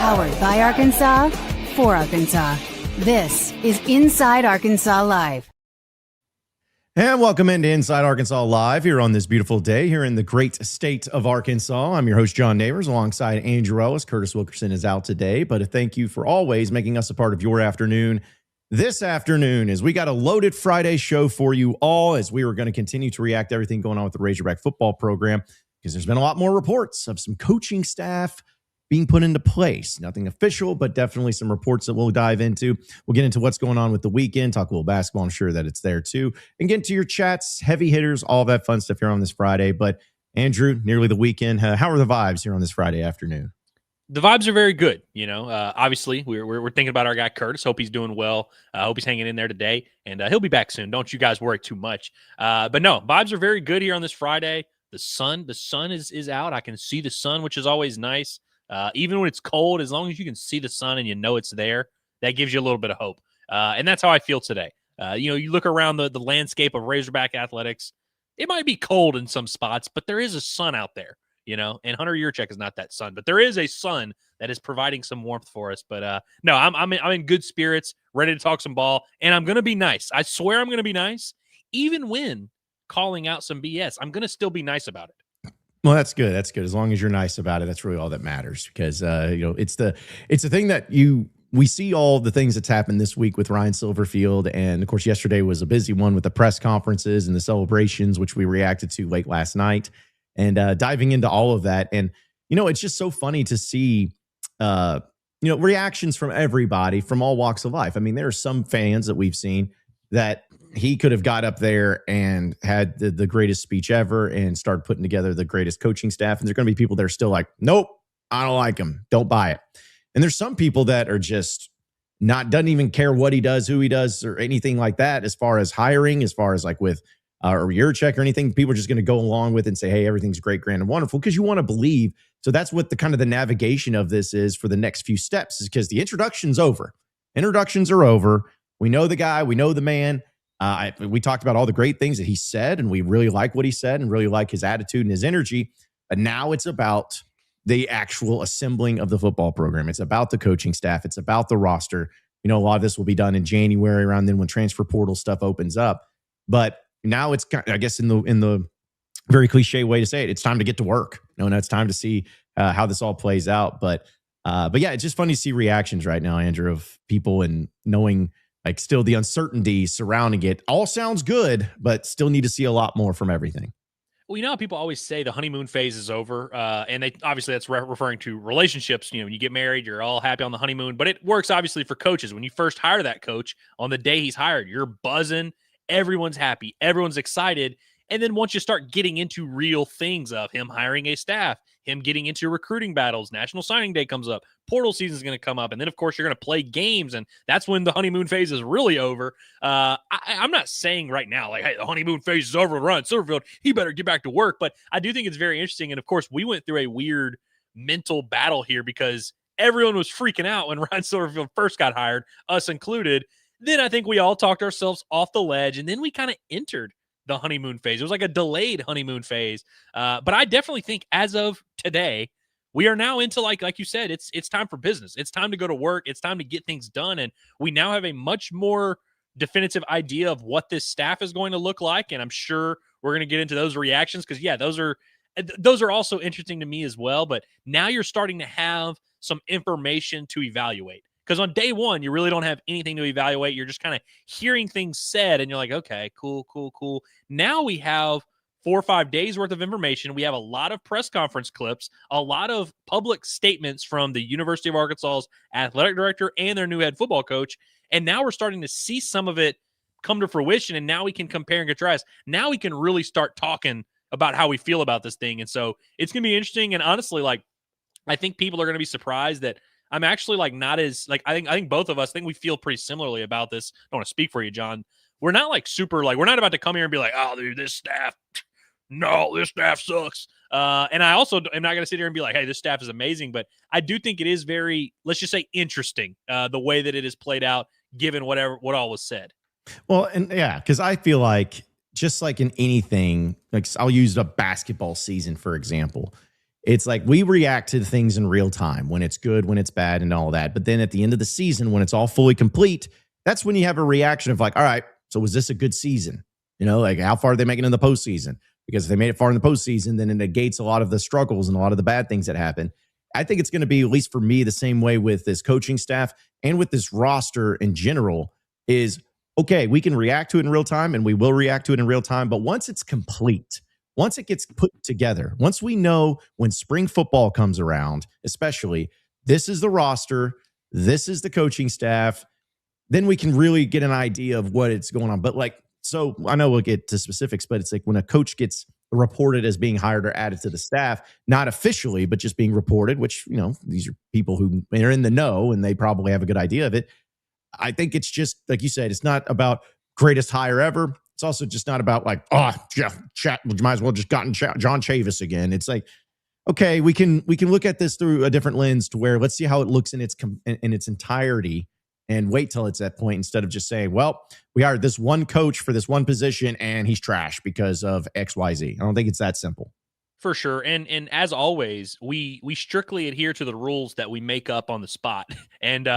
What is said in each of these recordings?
Powered by Arkansas, for Arkansas. This is Inside Arkansas Live. And welcome into Inside Arkansas Live here on this beautiful day here in the great state of Arkansas. I'm your host, John Neighbors, alongside Andrew Ellis. Curtis Wilkerson is out today, but a thank you for always making us a part of your afternoon. This afternoon, as we got a loaded Friday show for you all, as we were going to continue to react to everything going on with the Razorback football program, because there's been a lot more reports of some coaching staff being put into place. Nothing official, but definitely some reports that we'll dive into. We'll get into what's going on with the weekend, talk a little basketball. I'm sure that it's there too. And get into your chats, heavy hitters, all that fun stuff here on this Friday. But Andrew, nearly the weekend. How are the vibes here on this Friday afternoon? The vibes are very good. You know, obviously we're thinking about our guy Curtis. Hope he's doing well. Hope he's hanging in there today, and he'll be back soon. Don't you guys worry too much. But no, vibes are very good here on this Friday. The sun is out. I can see the sun, which is always nice. Even when it's cold, as long as you can see the sun and you know it's there, that gives you a little bit of hope. And that's how I feel today. You look around the landscape of Razorback athletics, it might be cold in some spots, but there is a sun out there, and Hunter Yurchek is not that sun, but there is a sun that is providing some warmth for us. But no, I'm in good spirits, ready to talk some ball, and I'm going to be nice. I swear I'm going to be nice, even when calling out some BS. I'm going to still be nice about it. Well, that's good. That's good. As long as you're nice about it, that's really all that matters. Because it's the thing that we see all the things that's happened this week with Ryan Silverfield, and of course, yesterday was a busy one with the press conferences and the celebrations, which we reacted to late last night, and diving into all of that. And it's just so funny to see reactions from everybody from all walks of life. I mean, there are some fans that we've seen that he could have got up there and had the greatest speech ever and started putting together the greatest coaching staff. And there's going to be people that are still like, nope, I don't like him. Don't buy it. And there's some people that are just doesn't even care what he does, who he does, or anything like that. As far as hiring, as far as like with or Yurchek or anything, people are just going to go along with it and say, hey, everything's great, grand, and wonderful, because you want to believe. So that's what the kind of the navigation of this is for the next few steps, is because the introduction's over. Introductions are over. We know the guy. We know the man. We talked about all the great things that he said, and we really like what he said and really like his attitude and his energy. But now it's about the actual assembling of the football program. It's about the coaching staff. It's about the roster. A lot of this will be done in January, around then when transfer portal stuff opens up. But now it's, I guess, in the very cliche way to say it, it's time to get to work. Now it's time to see how this all plays out. But yeah, it's just funny to see reactions right now, Andrew, of people and knowing, like, still the uncertainty surrounding it. All sounds good, but still need to see a lot more from everything. Well, how people always say the honeymoon phase is over, and they obviously that's referring to relationships. When you get married, you're all happy on the honeymoon, but it works obviously for coaches. When you first hire that coach, on the day he's hired, you're buzzing, everyone's happy, everyone's excited. And then once you start getting into real things of him hiring a staff, him getting into recruiting battles, National Signing Day comes up, portal season is going to come up, and then, of course, you're going to play games, and that's when the honeymoon phase is really over. I'm not saying right now, like, hey, the honeymoon phase is over with Ryan Silverfield. He better get back to work. But I do think it's very interesting, and, of course, we went through a weird mental battle here because everyone was freaking out when Ryan Silverfield first got hired, us included. Then I think we all talked ourselves off the ledge, and then we kind of entered the honeymoon phase. It was like a delayed honeymoon phase. But I definitely think as of today, we are now into, like you said, it's time for business. It's time to go to work. It's time to get things done. And we now have a much more definitive idea of what this staff is going to look like. And I'm sure we're going to get into those reactions because, yeah, those are also interesting to me as well. But now you're starting to have some information to evaluate. Because on day one, you really don't have anything to evaluate. You're just kind of hearing things said, and you're like, okay, cool. Now we have 4 or 5 days worth of information. We have a lot of press conference clips, a lot of public statements from the University of Arkansas's athletic director and their new head football coach. And now we're starting to see some of it come to fruition, and now we can compare and contrast. Now we can really start talking about how we feel about this thing. And so it's going to be interesting. And honestly, I think people are going to be surprised that I'm actually not as I think both of us think we feel pretty similarly about this. I don't want to speak for you, John. We're not super we're not about to come here and be like, oh, dude, this staff sucks. And I also am not going to sit here and be like, hey, this staff is amazing. But I do think it is very, let's just say, interesting the way that it is played out, given what all was said. Well, and yeah, because I feel like just like in anything, like I'll use a basketball season, for example. it's like we react to things in real time when it's good, when it's bad, and all that. But then at the end of the season, when it's all fully complete, that's when you have a reaction of like, all right, so was this a good season? You know, like how far are they making in the postseason? Because if they made it far in the postseason, then it negates a lot of the struggles and a lot of the bad things that happen. I think it's going to be, at least for me, the same way with this coaching staff and with this roster in general is, okay, we can react to it in real time and we will react to it in real time. But once it's complete, once it gets put together, once we know when spring football comes around, especially, this is the roster, this is the coaching staff, then we can really get an idea of what it's going on. But like, so I know we'll get to specifics, but it's like when a coach gets reported as being hired or added to the staff, not officially, but just being reported, which, you know, these are people who are in the know and they probably have a good idea of it. I think it's just, like you said, it's not about greatest hire ever. It's also just not about like, oh, we might as well just gotten John Chavis again. It's like, okay, we can look at this through a different lens to where let's see how it looks in its entirety and wait till it's that point instead of just saying, well, we hired this one coach for this one position and he's trash because of XYZ. I don't think it's that simple. For sure. And as always, we strictly adhere to the rules that we make up on the spot. And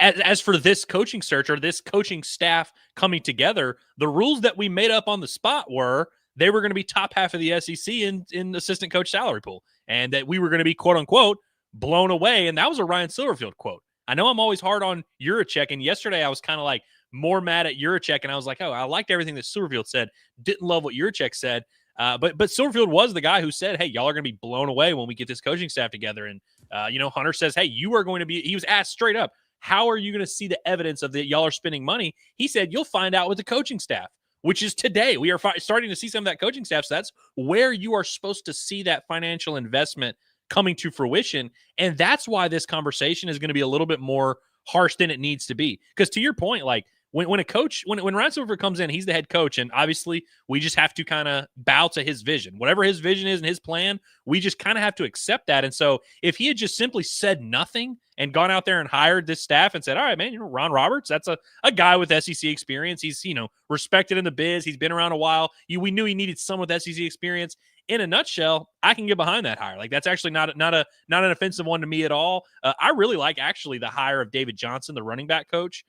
as for this coaching search or this coaching staff coming together, the rules that we made up on the spot were they were going to be top half of the SEC in assistant coach salary pool, and that we were going to be, quote unquote, blown away. And that was a Ryan Silverfield quote. I know I'm always hard on Yurachek, and yesterday I was kind of like more mad at Yurachek, and I was like, oh, I liked everything that Silverfield said. Didn't love what Yurachek said. But Silverfield was the guy who said, hey, y'all are going to be blown away when we get this coaching staff together. And, Hunter says, hey, you are going to be, he was asked straight up, how are you going to see the evidence of that y'all are spending money? He said, you'll find out with the coaching staff, which is today. We are starting to see some of that coaching staff. So that's where you are supposed to see that financial investment coming to fruition. And that's why this conversation is going to be a little bit more harsh than it needs to be. Because to your point, like, when a coach, when Ryan Silverfield comes in, he's the head coach, and obviously we just have to kind of bow to his vision. Whatever his vision is and his plan, we just kind of have to accept that. And so if he had just simply said nothing and gone out there and hired this staff and said, all right, man, Ron Roberts, that's a guy with SEC experience. He's, respected in the biz. He's been around a while. We knew he needed someone with SEC experience. In a nutshell, I can get behind that hire. Like, that's actually not an offensive one to me at all. I really like actually the hire of David Johnson, the running back coach.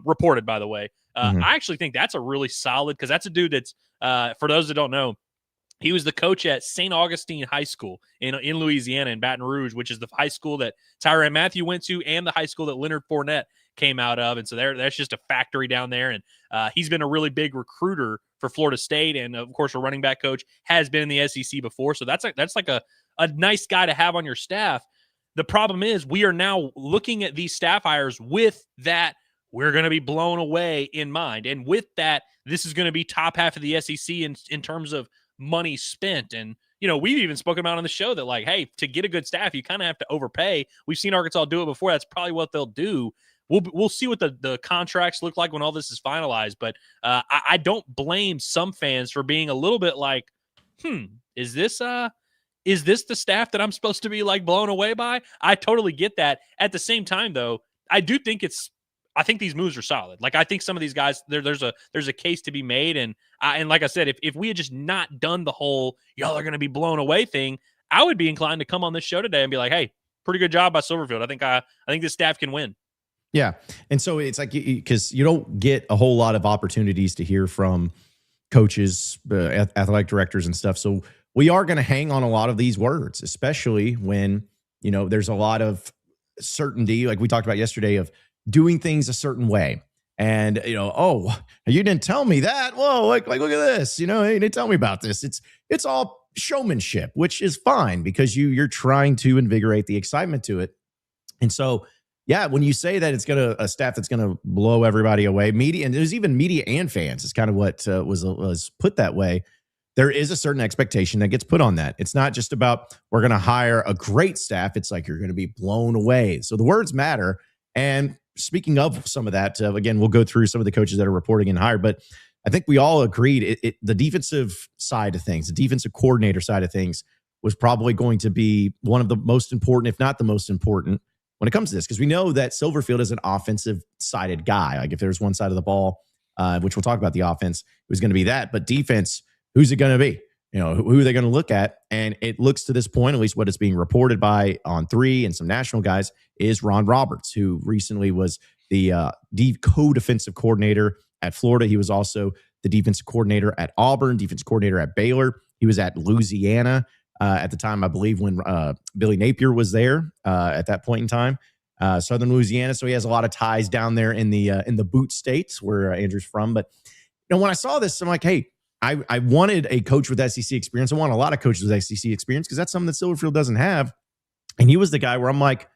Reported, by the way. I actually think that's a really solid, because that's a dude that's, for those that don't know, he was the coach at St. Augustine High School in Louisiana, in Baton Rouge, which is the high school that Tyrann Mathieu went to and the high school that Leonard Fournette came out of. And so that's just a factory down there. And he's been a really big recruiter for Florida State. And of course, a running back coach, has been in the SEC before. So that's like a nice guy to have on your staff. The problem is we are now looking at these staff hires with that we're going to be blown away in mind. And with that, this is going to be top half of the SEC in terms of money spent. And, we've even spoken about on the show that, like, hey, to get a good staff, you kind of have to overpay. We've seen Arkansas do it before. That's probably what they'll do. We'll see what the contracts look like when all this is finalized. But I don't blame some fans for being a little bit like, is this the staff that I'm supposed to be like blown away by? I totally get that. At the same time, though, I think these moves are solid. Like, I think some of these guys, there's a case to be made. And like I said, if we had just not done the whole y'all are going to be blown away thing, I would be inclined to come on this show today and be like, hey, pretty good job by Silverfield. I think this staff can win. Yeah. And so it's like, because you don't get a whole lot of opportunities to hear from coaches, athletic directors and stuff. So we are going to hang on a lot of these words, especially when, there's a lot of certainty, like we talked about yesterday, of doing things a certain way. And, oh, you didn't tell me that. Whoa, like look at this. You didn't tell me about this. It's all showmanship, which is fine because you're trying to invigorate the excitement to it. And so, yeah, when you say that it's a staff that's going to blow everybody away, media, and there's even media and fans, is kind of what was put that way. There is a certain expectation that gets put on that. It's not just about we're going to hire a great staff. It's like you're going to be blown away. So the words matter. And speaking of some of that, again, we'll go through some of the coaches that are reporting and hired, but I think we all agreed the defensive side of things, the defensive coordinator side of things, was probably going to be one of the most important, if not the most important, when it comes to this, because we know that Silverfield is an offensive-sided guy. Like, if there's one side of the ball, which we'll talk about the offense, it was going to be that. But defense, who's it going to be? who are they going to look at? And it looks to this point, at least what is being reported by On 3 and some national guys, is Ron Roberts, who recently was the co-defensive coordinator at Florida. He was also the defensive coordinator at Auburn, defensive coordinator at Baylor. He was at Louisiana at the time, I believe, when Billy Napier was there at that point in time, Southern Louisiana. So he has a lot of ties down there in the boot states where Andrew's from. But when I saw this, I'm like, hey, I wanted a coach with SEC experience. I want a lot of coaches with SEC experience because that's something that Silverfield doesn't have. And he was the guy where I'm like,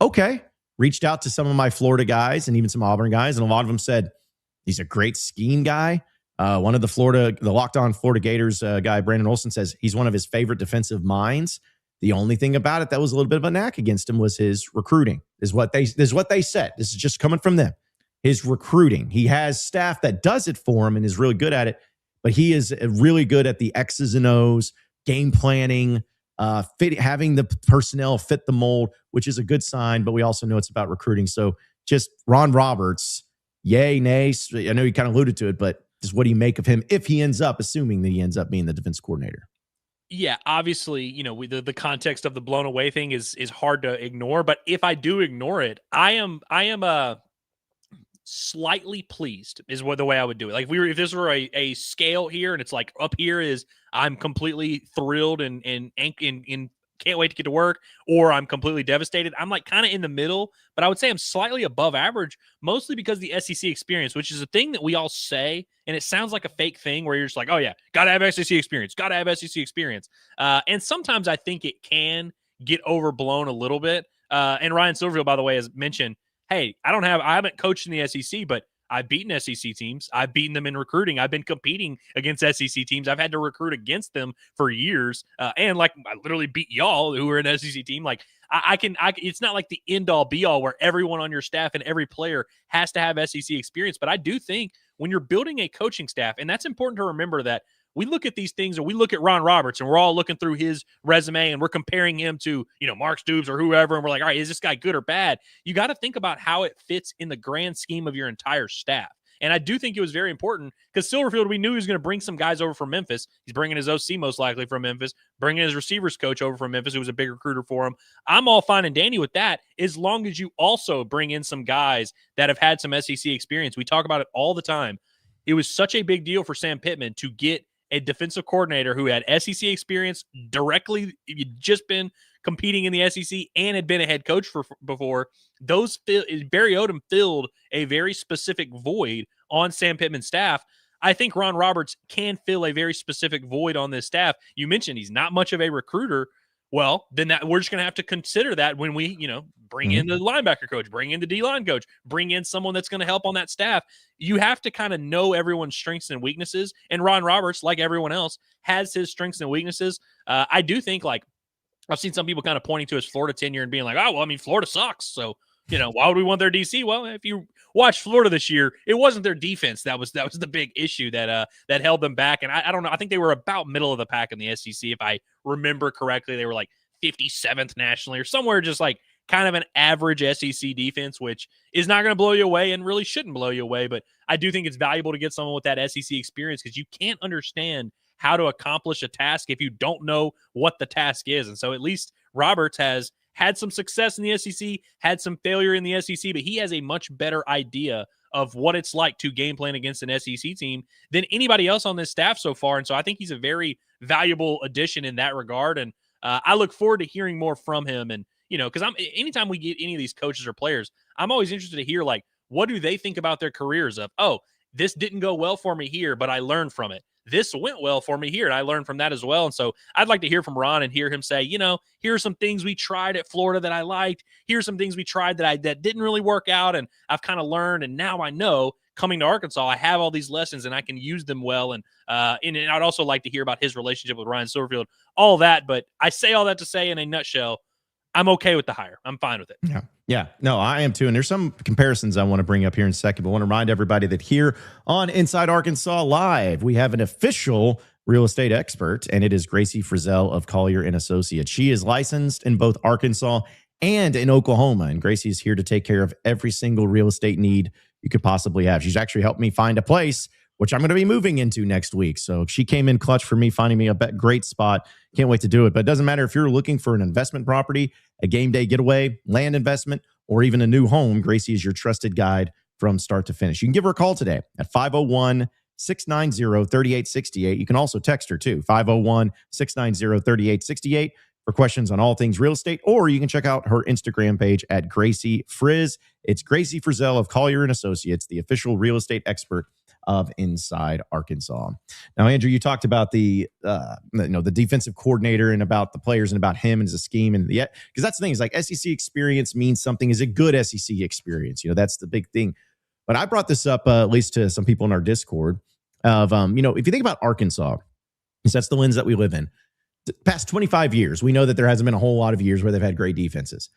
okay. Reached out to some of my Florida guys and even some Auburn guys, and a lot of them said he's a great scheme guy. One of the Locked On Florida Gators guy, Brandon Olson, says he's one of his favorite defensive minds. The only thing about it that was a little bit of a knack against him was his recruiting, is what they said. This is just coming from them. His recruiting. He has staff that does it for him and is really good at it, but he is really good at the X's and O's, game planning, having the personnel fit the mold, which is a good sign, but we also know it's about recruiting. So just Ron Roberts, yay, nay. I know you kind of alluded to it, but just what do you make of him if he ends up, assuming that he ends up being the defense coordinator? Yeah, obviously, the context of the blown away thing is hard to ignore. But if I do ignore it, I am slightly pleased is the way I would do it. Like if this were a scale here, and it's like up here is I'm completely thrilled and can't wait to get to work, or I'm completely devastated. I'm like kind of in the middle, but I would say I'm slightly above average, mostly because of the SEC experience, which is a thing that we all say, and it sounds like a fake thing where you're just like, oh yeah, gotta have SEC experience, and sometimes I think it can get overblown a little bit. And Ryan Silverfield, by the way, has mentioned, hey, I haven't coached in the SEC, but I've beaten SEC teams. I've beaten them in recruiting. I've been competing against SEC teams. I've had to recruit against them for years. And I literally beat y'all who were an SEC team. Like it's not like the end all be all where everyone on your staff and every player has to have SEC experience. But I do think when you're building a coaching staff, and that's important to remember that we look at these things, and we look at Ron Roberts, and we're all looking through his resume, and we're comparing him to, Mark Stoops or whoever, and we're like, all right, is this guy good or bad? You got to think about how it fits in the grand scheme of your entire staff. And I do think it was very important because Silverfield, we knew he was going to bring some guys over from Memphis. He's bringing his OC most likely from Memphis, bringing his receivers coach over from Memphis, who was a big recruiter for him. I'm all fine and dandy with that as long as you also bring in some guys that have had some SEC experience. We talk about it all the time. It was such a big deal for Sam Pittman to get a defensive coordinator who had SEC experience directly, just been competing in the SEC and had been a head coach before. Barry Odom filled a very specific void on Sam Pittman's staff. I think Ron Roberts can fill a very specific void on this staff. You mentioned he's not much of a recruiter. Well, then we're just going to have to consider that when we, bring in the linebacker coach, bring in the D-line coach, bring in someone that's going to help on that staff. You have to kind of know everyone's strengths and weaknesses. And Ron Roberts, like everyone else, has his strengths and weaknesses. I do think, I've seen some people kind of pointing to his Florida tenure and being like, oh, well, Florida sucks. So, why would we want their DC? Well, if you watch Florida this year, it wasn't their defense that was the big issue that held them back. And I don't know. I think they were about middle of the pack in the SEC. If I remember correctly, they were like 57th nationally or somewhere just like kind of an average SEC defense, which is not going to blow you away and really shouldn't blow you away. But I do think it's valuable to get someone with that SEC experience because you can't understand how to accomplish a task if you don't know what the task is. And so at least Roberts has had some success in the SEC, had some failure in the SEC, but he has a much better idea of what it's like to game plan against an SEC team than anybody else on this staff so far. And so I think he's a very valuable addition in that regard. And I look forward to hearing more from him. And, because anytime we get any of these coaches or players, I'm always interested to hear, what do they think about their careers of, oh, this didn't go well for me here, but I learned from it. This went well for me here, and I learned from that as well. And so I'd like to hear from Ron and hear him say, here are some things we tried at Florida that I liked. Here's some things we tried that didn't really work out, and I've kind of learned, and now I know coming to Arkansas, I have all these lessons, and I can use them well. And I'd also like to hear about his relationship with Ryan Silverfield, all that. But I say all that to say, in a nutshell, I'm okay with the hire. I'm fine with it. Yeah. No, I am too. And there's some comparisons I want to bring up here in a second, but I want to remind everybody that here on Inside Arkansas Live, we have an official real estate expert, and it is Gracie Frizzell of Collier and Associates. She is licensed in both Arkansas and in Oklahoma, and Gracie is here to take care of every single real estate need you could possibly have. She's actually helped me find a place which I'm going to be moving into next week. So she came in clutch for me, finding me a great spot. Can't wait to do it. But it doesn't matter if you're looking for an investment property, a game day getaway, land investment, or even a new home. Gracie is your trusted guide from start to finish. You can give her a call today at 501-690-3868. You can also text her too, 501-690-3868 for questions on all things real estate, or you can check out her Instagram page at Gracie Frizz. It's Gracie Frizzell of Collier & Associates, the official real estate expert of Inside Arkansas. Now, Andrew, you talked about the defensive coordinator and about the players and about him and as a scheme, and because that's the thing is like SEC experience means something is a good SEC experience. That's the big thing. But I brought this up at least to some people in our Discord of if you think about Arkansas, because that's the lens that we live in. The past 25 years, we know that there hasn't been a whole lot of years where they've had great defenses.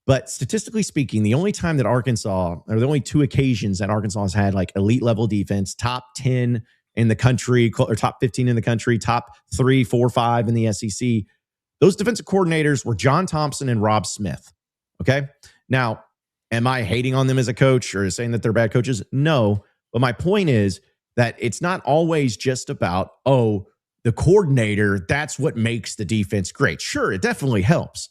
But statistically speaking, the only time that Arkansas, or the only two occasions that Arkansas has had like elite level defense, top 10 in the country, or top 15 in the country, top 3, 4, 5 in the SEC, those defensive coordinators were John Thompson and Rob Smith. Okay. Now, am I hating on them as a coach or saying that they're bad coaches? No. But my point is that it's not always just about, the coordinator, that's what makes the defense great. Sure, it definitely helps.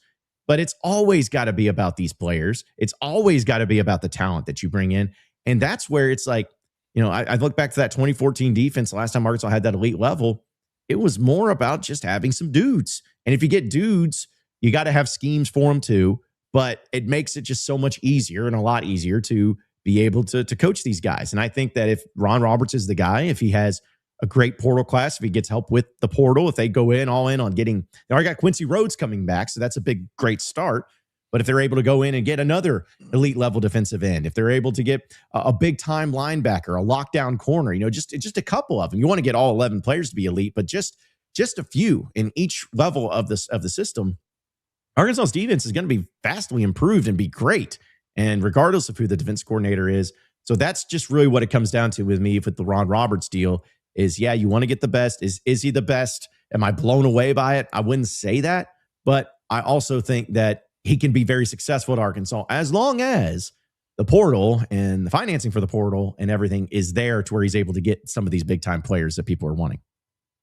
But it's always got to be about these players. It's always got to be about the talent that you bring in. And that's where it's like, I look back to that 2014 defense, the last time Arkansas had that elite level, it was more about just having some dudes. And if you get dudes, you got to have schemes for them too. But it makes it just so much easier and a lot easier to be able to coach these guys. And I think that if Ron Roberts is the guy, if he has a great portal class, if he gets help with the portal, if they go all in on getting, they already got Quincy Rhodes coming back, so that's a great start. But if they're able to go in and get another elite level defensive end, if they're able to get a big time linebacker, a lockdown corner, just a couple of them. You want to get all 11 players to be elite, but just a few in each level of the system. Arkansas's defense is going to be vastly improved and be great. And regardless of who the defense coordinator is, so that's just really what it comes down to with me with the Ron Roberts deal. Is you want to get the best. Is he the best? Am I blown away by it? I wouldn't say that, but I also think that he can be very successful at Arkansas as long as the portal and the financing for the portal and everything is there to where he's able to get some of these big time players that people are wanting.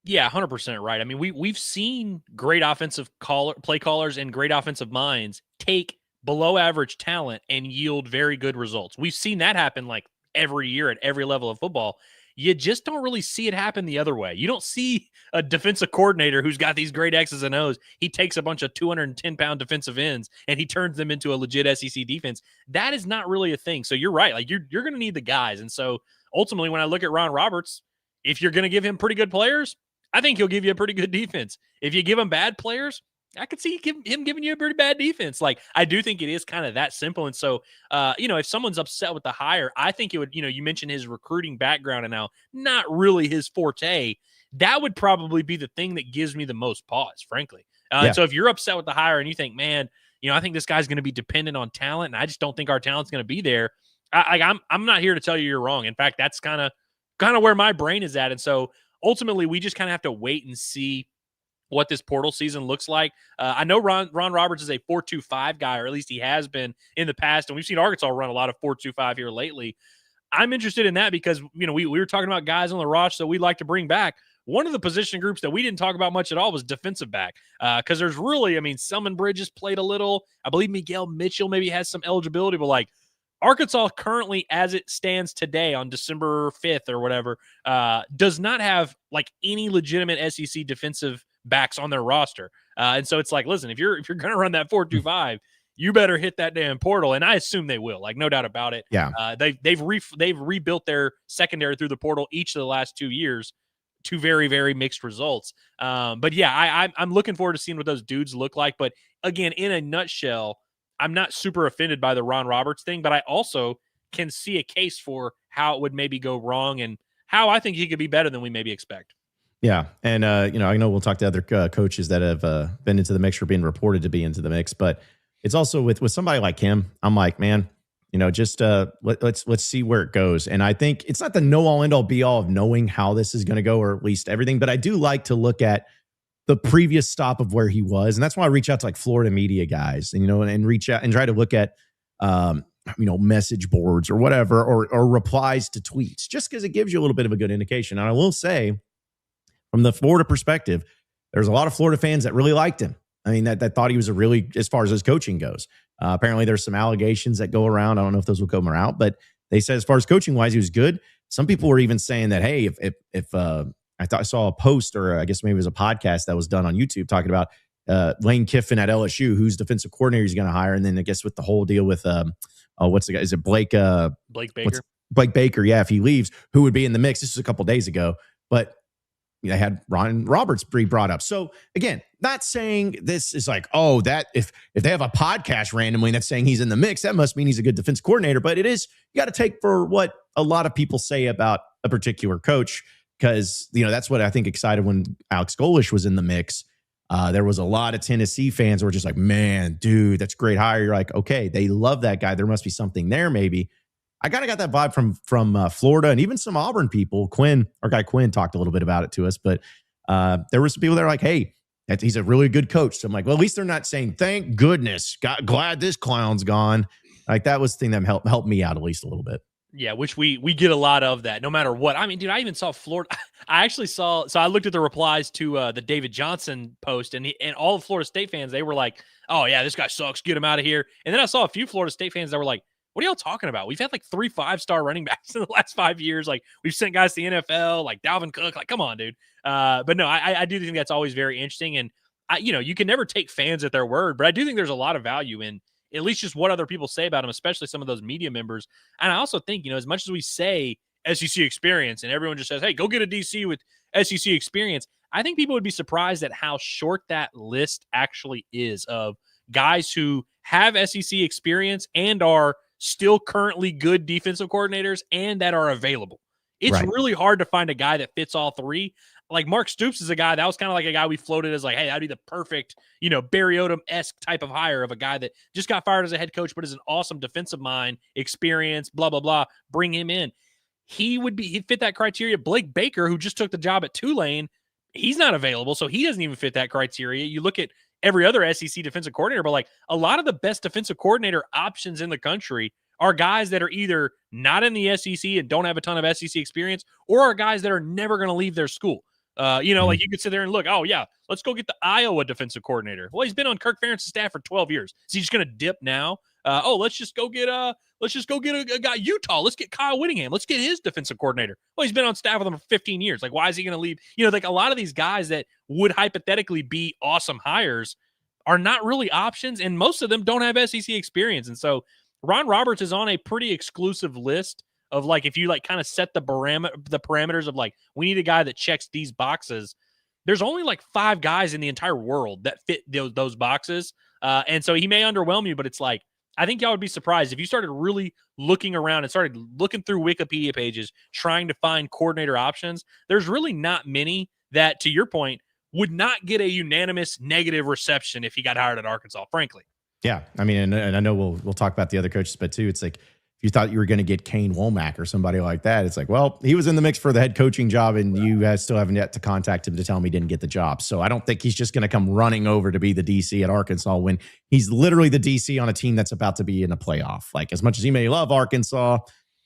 Yeah, 100% right. I mean, we've seen great offensive play callers and great offensive minds take below average talent and yield very good results. We've seen that happen like every year at every level of football. You just don't really see it happen the other way. You don't see a defensive coordinator who's got these great X's and O's. He takes a bunch of 210-pound defensive ends and he turns them into a legit SEC defense. That is not really a thing. So you're right. Like you're going to need the guys. And so ultimately, when I look at Ron Roberts, if you're going to give him pretty good players, I think he'll give you a pretty good defense. If you give him bad players, I could see him giving you a pretty bad defense. Like, I do think it is kind of that simple. And so, if someone's upset with the hire, I think it would, you mentioned his recruiting background and now not really his forte. That would probably be the thing that gives me the most pause, frankly. And so if you're upset with the hire and you think, man, I think this guy's going to be dependent on talent and I just don't think our talent's going to be there. I'm not here to tell you you're wrong. In fact, that's kind of where my brain is at. And so ultimately we just kind of have to wait and see what this portal season looks like. I know Ron Roberts is a 4.25 guy, or at least he has been in the past, and we've seen Arkansas run a lot of 4.25 here lately. I'm interested in that because we were talking about guys on the roster that we'd like to bring back. One of the position groups that we didn't talk about much at all was defensive back, because there's really, Selman Bridges played a little. I believe Miguel Mitchell maybe has some eligibility, but like Arkansas currently, as it stands today on December 5th or whatever, does not have like any legitimate SEC defensive backs on their roster. And so it's like, listen, if you're going to run that 4.25, you better hit that damn portal. And I assume they will, like, no doubt about it. Yeah. They've rebuilt their secondary through the portal each of the last 2 years to very, very mixed results. But yeah, I'm looking forward to seeing what those dudes look like. But again, in a nutshell, I'm not super offended by the Ron Roberts thing, but I also can see a case for how it would maybe go wrong and how I think he could be better than we maybe expect. Yeah. And, I know we'll talk to other coaches that have been into the mix or being reported to be into the mix, but it's also with somebody like him, I'm like, man, just let's see where it goes. And I think it's not the know all end all be all of knowing how this is going to go, or at least everything, but I do like to look at the previous stop of where he was. And that's why I reach out to like Florida media guys and reach out and try to look at message boards or whatever, or replies to tweets, just because it gives you a little bit of a good indication. And I will say, from the Florida perspective, there's a lot of Florida fans that really liked him. I mean, that thought he was as far as his coaching goes. Apparently, there's some allegations that go around. I don't know if those will come out, but they said as far as coaching wise, he was good. Some people were even saying that, hey, if I saw a post, or I guess maybe it was a podcast that was done on YouTube talking about Lane Kiffin at LSU, whose defensive coordinator he's going to hire, and then I guess with the whole deal with what's the guy? Is it Blake Baker? Blake Baker, yeah. If he leaves, who would be in the mix? This was a couple days ago, but they had Ron Roberts brought up. So again, not saying this is like, oh, that if they have a podcast randomly that's saying he's in the mix, that must mean he's a good defense coordinator. But it is, you got to take for what a lot of people say about a particular coach, because that's what I think excited when Alex Golish was in the mix. There was a lot of Tennessee fans who were just like, man, dude, that's a great hire. You're like, okay, they love that guy. There must be something there, maybe. I kind of got that vibe from Florida, and even some Auburn people. Our guy Quinn talked a little bit about it to us, but there were some people that are like, hey, he's a really good coach. So I'm like, well, at least they're not saying, thank goodness, glad this clown's gone. Like, that was the thing that helped me out at least a little bit. Yeah, which we get a lot of that, no matter what. I mean, dude, I even saw Florida. I actually saw. So I looked at the replies to the David Johnson post, and all of Florida State fans, they were like, "Oh yeah, this guy sucks. Get him out of here." And then I saw a few Florida State fans that were like, "What are y'all talking about? We've had like 3 5-star running backs in the last 5 years. Like, we've sent guys to the NFL, like Dalvin Cook. Like, come on, dude." But no, I do think that's always very interesting, and you can never take fans at their word, but I do think there's a lot of value in at least just what other people say about him, especially some of those media members. And I also think, as much as we say SEC experience and everyone just says, hey, go get a DC with SEC experience, I think people would be surprised at how short that list actually is of guys who have SEC experience and are still currently good defensive coordinators and that are available. It's really hard to find a guy that fits all three. Like Mark Stoops is a guy that was kind of like a guy we floated as like, hey, that'd be the perfect, Barry Odom-esque type of hire of a guy that just got fired as a head coach, but is an awesome defensive mind, experience, blah, blah, blah. Bring him in. He'd fit that criteria. Blake Baker, who just took the job at Tulane, he's not available, so he doesn't even fit that criteria. You look at every other SEC defensive coordinator, but like a lot of the best defensive coordinator options in the country are guys that are either not in the SEC and don't have a ton of SEC experience, or are guys that are never going to leave their school. Like you could sit there and look, oh yeah, let's go get the Iowa defensive coordinator. Well, he's been on Kirk Ferentz's staff for 12 years. Is he just going to dip now? Let's just go get a guy, Utah. Let's get Kyle Whittingham. Let's get his defensive coordinator. Well, he's been on staff with them for 15 years. Like, why is he going to leave? Like a lot of these guys that would hypothetically be awesome hires are not really options, and most of them don't have SEC experience. And so Ron Roberts is on a pretty exclusive list of like, if you like kind of set the parameters of like, we need a guy that checks these boxes. There's only like 5 guys in the entire world that fit those boxes. And so he may underwhelm you, but it's like, I think y'all would be surprised if you started really looking around and started looking through Wikipedia pages, trying to find coordinator options. There's really not many that, to your point, would not get a unanimous negative reception if he got hired at Arkansas, frankly. Yeah. I mean, and I know we'll talk about the other coaches, but too, it's like, you thought you were going to get Kane Womack or somebody like that. It's like, well, he was in the mix for the head coaching job, and you guys still haven't yet to contact him to tell him he didn't get the job. So I don't think he's just going to come running over to be the DC at Arkansas when he's literally the DC on a team that's about to be in a playoff. Like, as much as he may love Arkansas,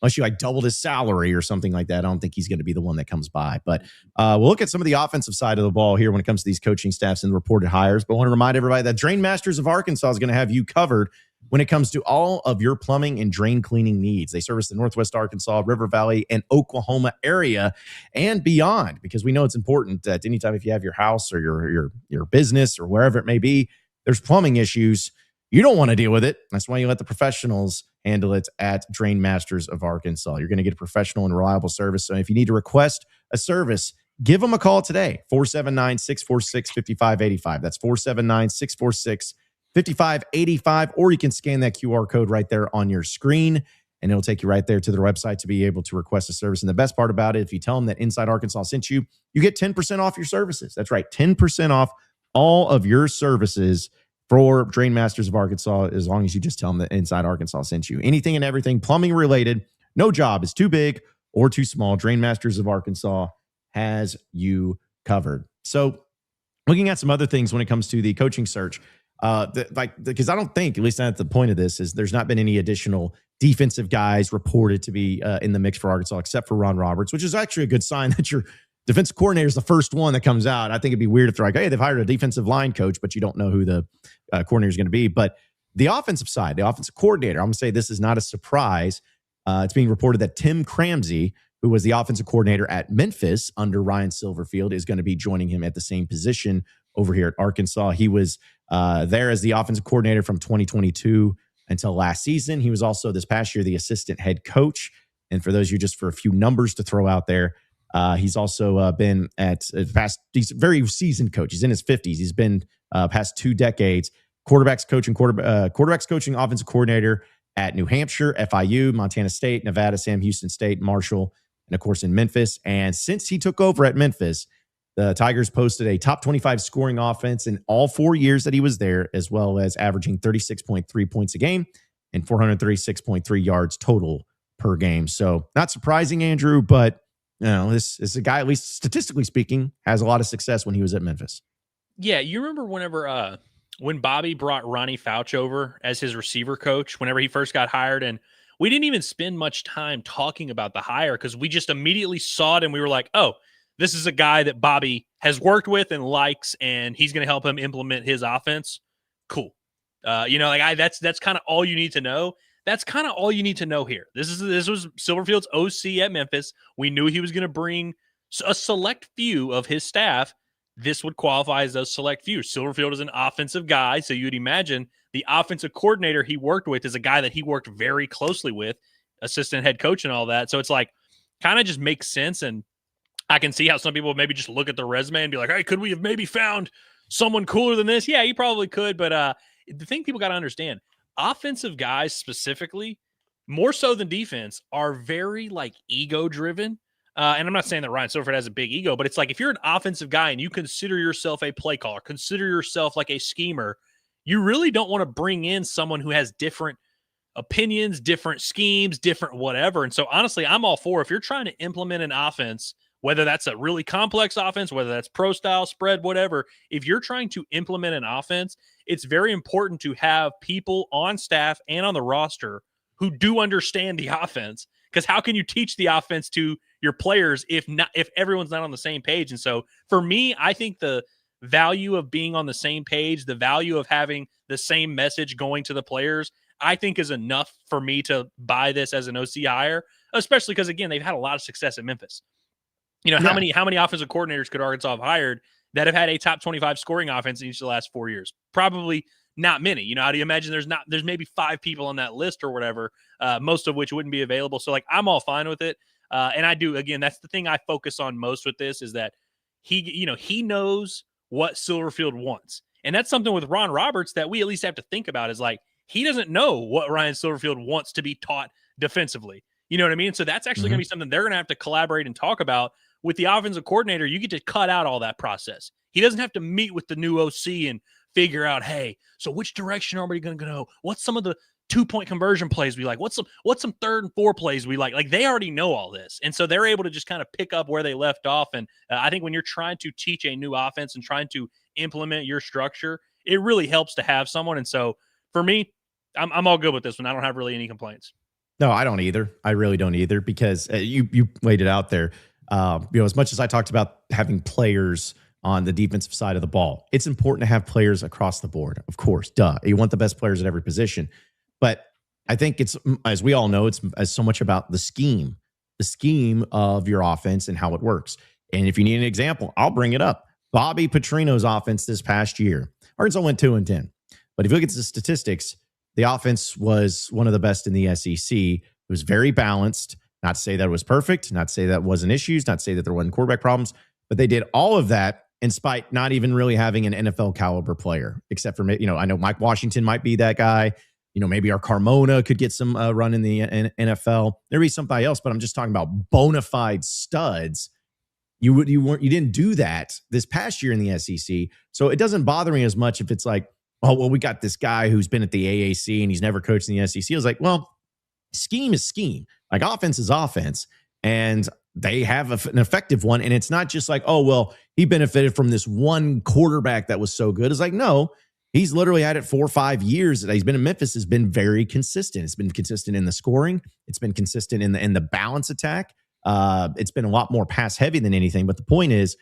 unless you like doubled his salary or something like that, I don't think he's going to be the one that comes by. But we'll look at some of the offensive side of the ball here when it comes to these coaching staffs and reported hires. But I want to remind everybody that Drain Masters of Arkansas is going to have you covered when it comes to all of your plumbing and drain cleaning needs. They service the Northwest Arkansas, River Valley, and Oklahoma area and beyond, because we know it's important that anytime if you have your house or your business or wherever it may be, there's plumbing issues, you don't want to deal with it. That's why you let the professionals handle it at Drain Masters of Arkansas. You're going to get a professional and reliable service. So if you need to request a service, give them a call today, 479-646-5585. That's 479-646-5585. 5585, or you can scan that QR code right there on your screen, and it'll take you right there to their website to be able to request a service. And the best part about it, if you tell them that Inside Arkansas sent you, you get 10% off your services. That's right, 10% off all of your services for Drain Masters of Arkansas, as long as you just tell them that Inside Arkansas sent you. Anything and everything plumbing related, no job is too big or too small. Drain Masters of Arkansas has you covered. So looking at some other things when it comes to the coaching search, because I don't think, at least at the point of this, is there's not been any additional defensive guys reported to be in the mix for Arkansas, except for Ron Roberts, which is actually a good sign that your defensive coordinator is the first one that comes out. I think it'd be weird if they're like, hey, they've hired a defensive line coach, but you don't know who the coordinator is going to be. But the offensive side, the offensive coordinator, I'm going to say this is not a surprise. It's being reported that Tim Cramsey, who was the offensive coordinator at Memphis under Ryan Silverfield, is going to be joining him at the same position over here at Arkansas. He was there as the offensive coordinator from 2022 until last season. He was also this past year the assistant head coach. And for those of you, just for a few numbers to throw out there, he's also been at past. He's a very seasoned coach. He's in his 50s. He's been past 2 decades quarterbacks coaching offensive coordinator at New Hampshire, FIU, Montana State, Nevada, Sam Houston State, Marshall, and of course in Memphis. And since he took over at Memphis, the Tigers posted a top 25 scoring offense in all 4 years that he was there, as well as averaging 36.3 points a game and 436.3 yards total per game. So not surprising, Andrew, but this is a guy, at least statistically speaking, has a lot of success when he was at Memphis. Yeah, you remember whenever when Bobby brought Ronnie Fouch over as his receiver coach, whenever he first got hired, and we didn't even spend much time talking about the hire because we just immediately saw it and we were like, oh, this is a guy that Bobby has worked with and likes, and he's going to help him implement his offense. Cool. That's kind of all you need to know. That's kind of all you need to know here. This was Silverfield's OC at Memphis. We knew he was going to bring a select few of his staff. This would qualify as a select few. Silverfield is an offensive guy, so you'd imagine the offensive coordinator he worked with is a guy that he worked very closely with, assistant head coach and all that. So it's like kind of just makes sense, and I can see how some people maybe just look at the resume and be like, hey, could we have maybe found someone cooler than this? Yeah, you probably could, but the thing people got to understand, offensive guys specifically, more so than defense, are very ego-driven. And I'm not saying that Ryan Silverfield has a big ego, but it's like if you're an offensive guy and you consider yourself a play caller, consider yourself like a schemer, you really don't want to bring in someone who has different opinions, different schemes, different whatever. And so honestly, I'm all for if you're trying to implement an offense, whether that's a really complex offense, whether that's pro style, spread, whatever, if you're trying to implement an offense, it's very important to have people on staff and on the roster who do understand the offense. Because how can you teach the offense to your players if everyone's not on the same page? And so for me, I think the value of being on the same page, the value of having the same message going to the players, I think is enough for me to buy this as an OC hire, especially because, again, they've had a lot of success at Memphis. How many offensive coordinators could Arkansas have hired that have had a top 25 scoring offense in each of the last 4 years? Probably not many. How do you imagine there's maybe 5 people on that list or whatever, most of which wouldn't be available. So I'm all fine with it. And I do, again, that's the thing I focus on most with this is that he knows what Silverfield wants. And that's something with Ron Roberts that we at least have to think about is he doesn't know what Ryan Silverfield wants to be taught defensively. You know what I mean? So that's actually going to be something they're going to have to collaborate and talk about. With the offensive coordinator, you get to cut out all that process. He doesn't have to meet with the new OC and figure out, hey, so which direction are we going to go? What's some of the 2-point conversion plays we like? What's some 3rd and 4 plays we like? Like they already know all this. And so they're able to just kind of pick up where they left off. And I think when you're trying to teach a new offense and trying to implement your structure, it really helps to have someone. And so for me, I'm all good with this one. I don't have really any complaints. No, I don't either. I really don't either because you laid it out there. As much as I talked about having players on the defensive side of the ball, it's important to have players across the board. Of course, duh. You want the best players at every position. But I think it's, as we all know, it's so much about the scheme of your offense and how it works. And if you need an example, I'll bring it up. Bobby Petrino's offense this past year, Arkansas went 2-10. But if you look at the statistics, the offense was one of the best in the SEC. It was very balanced. Not to say that it was perfect, not to say that wasn't issues, not to say that there wasn't quarterback problems, but they did all of that in spite not even really having an NFL caliber player, except for, I know Mike Washington might be that guy. Maybe our Carmona could get some run in the NFL. There'd be somebody else, but I'm just talking about bona fide studs. You didn't do that this past year in the SEC. So it doesn't bother me as much if it's like, oh, well, we got this guy who's been at the AAC and he's never coached in the SEC. I was like, well, scheme is scheme. Like offense is offense. And they have an effective one. And it's not just like, oh, well, he benefited from this one quarterback that was so good. It's like, no, He's literally had it 4 or 5 years that he's been in Memphis, has been very consistent. It's been consistent in the scoring. It's been consistent in the balance attack. It's been a lot more pass heavy than anything. But the point is,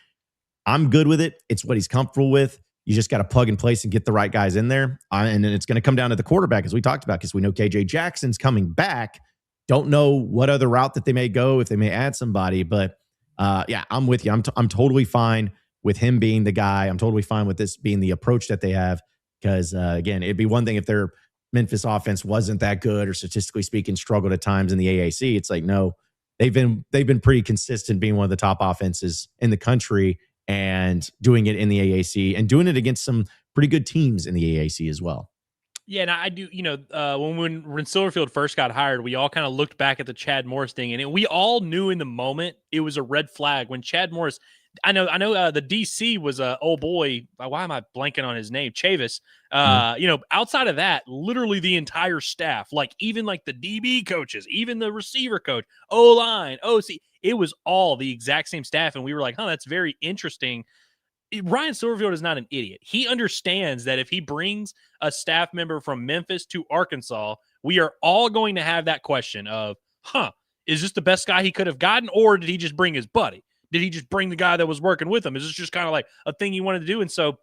I'm good with it. It's what he's comfortable with. You just got to plug and place and get the right guys in there. And then it's going to come down to the quarterback, as we talked about, because we know KJ Jackson's coming back. Don't know what other route that they may go, if they may add somebody. But yeah, I'm with you. I'm totally fine with him being the guy. I'm totally fine with this being the approach that they have. Because again, it'd be one thing if their Memphis offense wasn't that good or statistically speaking struggled at times in the AAC. It's like, no, they've been pretty consistent being one of the top offenses in the country and doing it in the AAC and doing it against some pretty good teams in the AAC as well. Yeah, and I do, when Silverfield first got hired, we all kind of looked back at the Chad Morris thing, and we all knew in the moment it was a red flag when Chad Morris. I know. The DC was old boy. Why am I blanking on his name? Chavis. Outside of that, literally the entire staff, like even like the DB coaches, even the receiver coach, O-line, OC, it was all the exact same staff, and we were like, "Huh, that's very interesting." Ryan Silverfield is not an idiot. He understands that if he brings a staff member from Memphis to Arkansas, we are all going to have that question of, is this the best guy he could have gotten, or did he just bring his buddy? Did he just bring the guy that was working with him? Is this just kind of like a thing he wanted to do? And so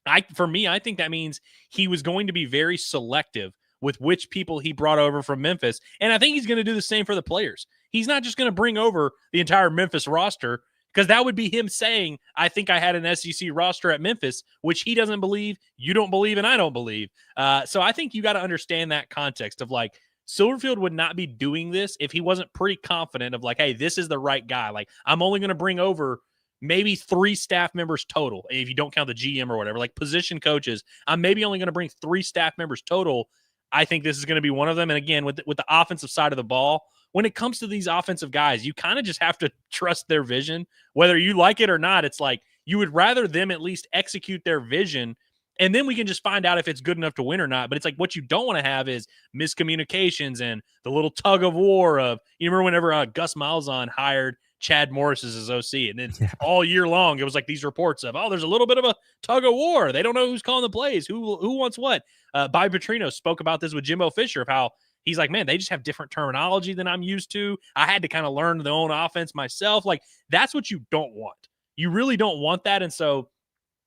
I think that means he was going to be very selective with which people he brought over from Memphis. And I think he's going to do the same for the players. He's not just going to bring over the entire Memphis roster, because that would be him saying, I think I had an SEC roster at Memphis, which he doesn't believe, you don't believe, and I don't believe. So I think you got to understand that context of like, Silverfield would not be doing this if he wasn't pretty confident of like, hey, this is the right guy. Like, I'm only going to bring over maybe 3 staff members total, if you don't count the GM or whatever, like position coaches. I'm maybe only going to bring 3 staff members total. I think this is going to be one of them. And again, with the offensive side of the ball, when it comes to these offensive guys, you kind of just have to trust their vision, whether you like it or not. It's like you would rather them at least execute their vision, and then we can just find out if it's good enough to win or not. But it's like what you don't want to have is miscommunications and the little tug of war of, you remember whenever Gus Malzahn hired Chad Morris as his OC, and then all year long it was like these reports of, there's a little bit of a tug of war. They don't know who's calling the plays, who wants what. Bobby Petrino spoke about this with Jimbo Fisher of how he's like, man, they just have different terminology than I'm used to. I had to kind of learn their own offense myself. Like, that's what you don't want. You really don't want that. And so,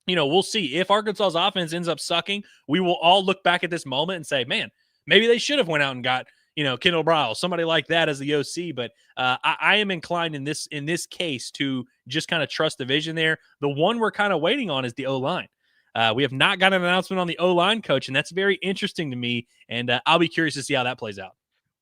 we'll see. If Arkansas's offense ends up sucking, we will all look back at this moment and say, man, maybe they should have went out and got, Kendall Briles, somebody like that as the OC. But I am inclined in this case to just kind of trust the vision there. The one we're kind of waiting on is the O-line. We have not got an announcement on the O-line coach, and that's very interesting to me, and I'll be curious to see how that plays out.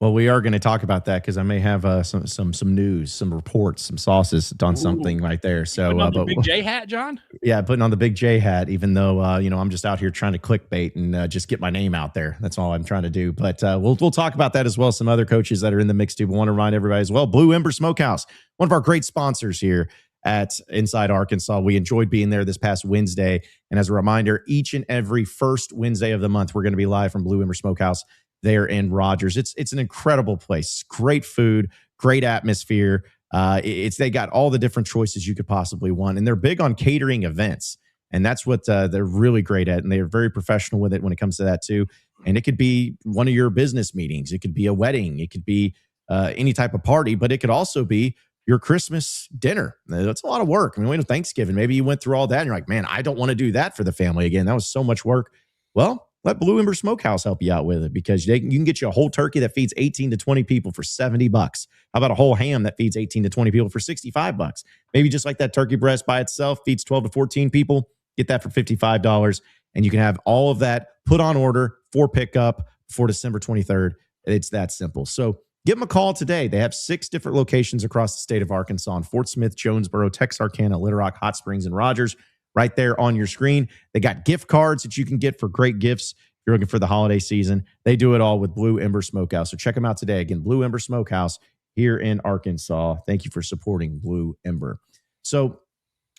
Well, we are going to talk about that because I may have some news, some reports, some sauces on something right there. So, putting on the big J hat, John? Yeah, putting on the big J hat, even though, I'm just out here trying to clickbait and just get my name out there. That's all I'm trying to do. But we'll talk about that as well. Some other coaches that are in the mix too. But want to remind everybody as well, Blue Ember Smokehouse, one of our great sponsors here at Inside Arkansas. We enjoyed being there this past Wednesday. And as a reminder, each and every first Wednesday of the month, we're going to be live from Blue Ember Smokehouse there in Rogers. It's an incredible place. Great food, great atmosphere. They got all the different choices you could possibly want. And they're big on catering events. And that's what they're really great at. And they're very professional with it when it comes to that too. And it could be one of your business meetings. It could be a wedding. It could be any type of party, but it could also be your Christmas dinner. That's a lot of work. I mean, wait Thanksgiving. Maybe you went through all that and you're like, man, I don't want to do that for the family again. That was so much work. Well, let Blue Ember Smokehouse help you out with it, because you can get you a whole turkey that feeds 18 to 20 people for $70. How about a whole ham that feeds 18 to 20 people for $65? Maybe just like that turkey breast by itself feeds 12 to 14 people. Get that for $55. And you can have all of that put on order for pickup before December 23rd. It's that simple. So give them a call today. They have 6 different locations across the state of Arkansas in Fort Smith, Jonesboro, Texarkana, Little Rock, Hot Springs, and Rogers. Right there on your screen. They got gift cards that you can get for great gifts if you're looking for the holiday season. They do it all with Blue Ember Smokehouse. So check them out today. Again, Blue Ember Smokehouse here in Arkansas. Thank you for supporting Blue Ember. So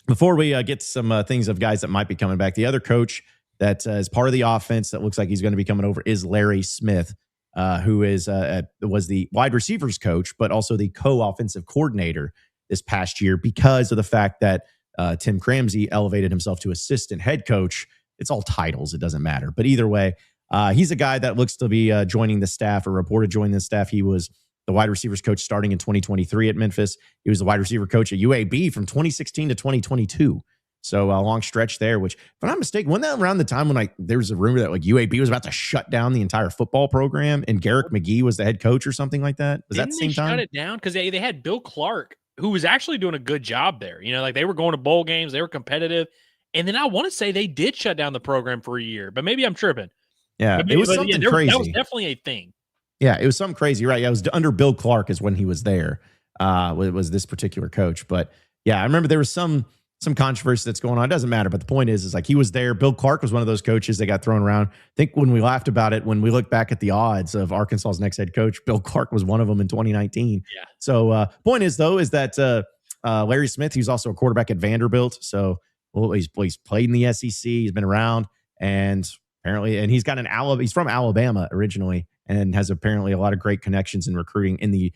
before we get to some things of guys that might be coming back, the other coach that is part of the offense that looks like he's going to be coming over is Larry Smith, who was the wide receivers coach, but also the co-offensive coordinator this past year because of the fact that Tim Cramsey elevated himself to assistant head coach it's all titles. It doesn't matter. But either way, he's a guy that looks to be joining the staff or reported joining the staff. He was the wide receivers coach starting in 2023 at Memphis. He was the wide receiver coach at UAB from 2016 to 2022. So a long stretch there, which, if I'm not mistaken, wasn't that around the time when there was a rumor that UAB was about to shut down the entire football program and Garrick McGee was the head coach or something like that? Was that the same time? Shut it down because they had Bill Clark, who was actually doing a good job there. They were going to bowl games, they were competitive, and then I want to say they did shut down the program for a year, but maybe I'm tripping. Yeah, it was something crazy. That was definitely a thing. Yeah, it was something crazy, right? Yeah, it was under Bill Clark is when he was there. It was this particular coach, but yeah, I remember there was some controversy that's going on. It doesn't matter, but the point is he was there. Bill Clark was one of those coaches that got thrown around. I think when we laughed about it, when we look back at the odds of Arkansas's next head coach, Bill Clark was one of them in 2019. Yeah. So point is that Larry Smith, he's also a quarterback at Vanderbilt. So he's played in the SEC. He's been around, and apparently, and he's from Alabama originally, and has apparently a lot of great connections in recruiting in the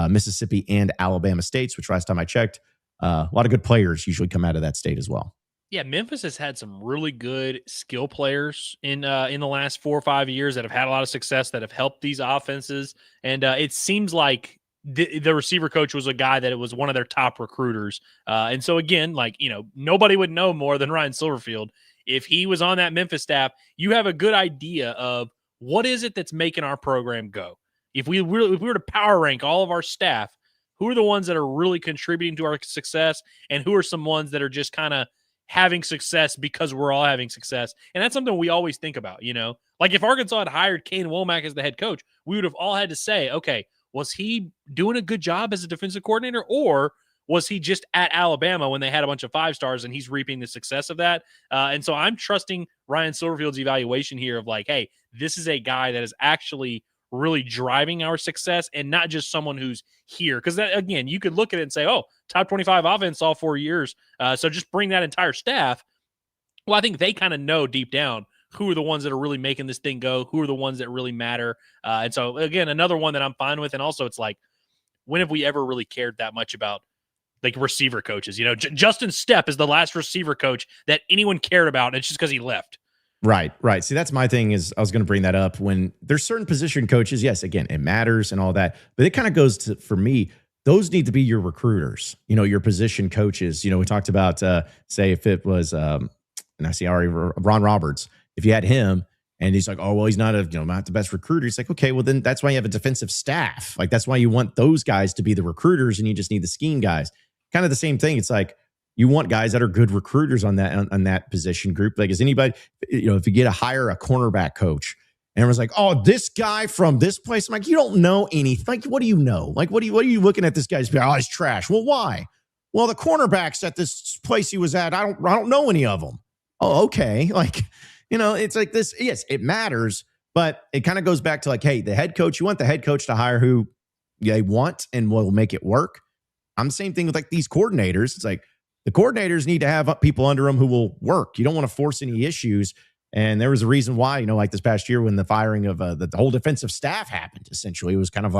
Mississippi and Alabama states, which last time I checked, a lot of good players usually come out of that state as well. Yeah, Memphis has had some really good skill players in the last 4 or 5 years that have had a lot of success, that have helped these offenses. And it seems like the receiver coach was a guy that it was one of their top recruiters. And so again, nobody would know more than Ryan Silverfield. If he was on that Memphis staff, you have a good idea of what is it that's making our program go. If we were to power rank all of our staff, who are the ones that are really contributing to our success, and who are some ones that are just kind of having success because we're all having success? And that's something we always think about, Like if Arkansas had hired Kane Womack as the head coach, we would have all had to say, okay, was he doing a good job as a defensive coordinator, or was he just at Alabama when they had a bunch of 5-stars and he's reaping the success of that? And so I'm trusting Ryan Silverfield's evaluation here of hey, this is a guy that is actually really driving our success and not just someone who's here. Because again, you could look at it and say, oh, top 25 offense all 4 years. So just bring that entire staff. Well, I think they kind of know deep down who are the ones that are really making this thing go, who are the ones that really matter. And so again, another one that I'm fine with. And also it's when have we ever really cared that much about receiver coaches? Justin Stepp is the last receiver coach that anyone cared about. And it's just because he left. Right. See, that's my thing is I was going to bring that up when there's certain position coaches. Yes, again, it matters and all that, but it kind of goes to, for me, those need to be your recruiters, your position coaches. We talked about, say if it was, and I see already Ron Roberts, if you had him and he's like, oh, well, he's not not the best recruiter. He's like, okay, well then that's why you have a defensive staff. That's why you want those guys to be the recruiters and you just need the scheme guys. Kind of the same thing. It's you want guys that are good recruiters on that position group. Is anybody, if you hire a cornerback coach and everyone's like, oh, this guy from this place, I'm like, you don't know anything. What do you know? What are you looking at this guy's? Oh, he's trash. Well, why? Well, the cornerbacks at this place he was at, I don't know any of them. Oh, okay. It's like this. Yes, it matters, but it kind of goes back to hey, the head coach, you want the head coach to hire who they want and will make it work. I'm the same thing with these coordinators. It's the coordinators need to have people under them who will work. You don't want to force any issues. And there was a reason why, this past year when the firing of the whole defensive staff happened, essentially, it was kind of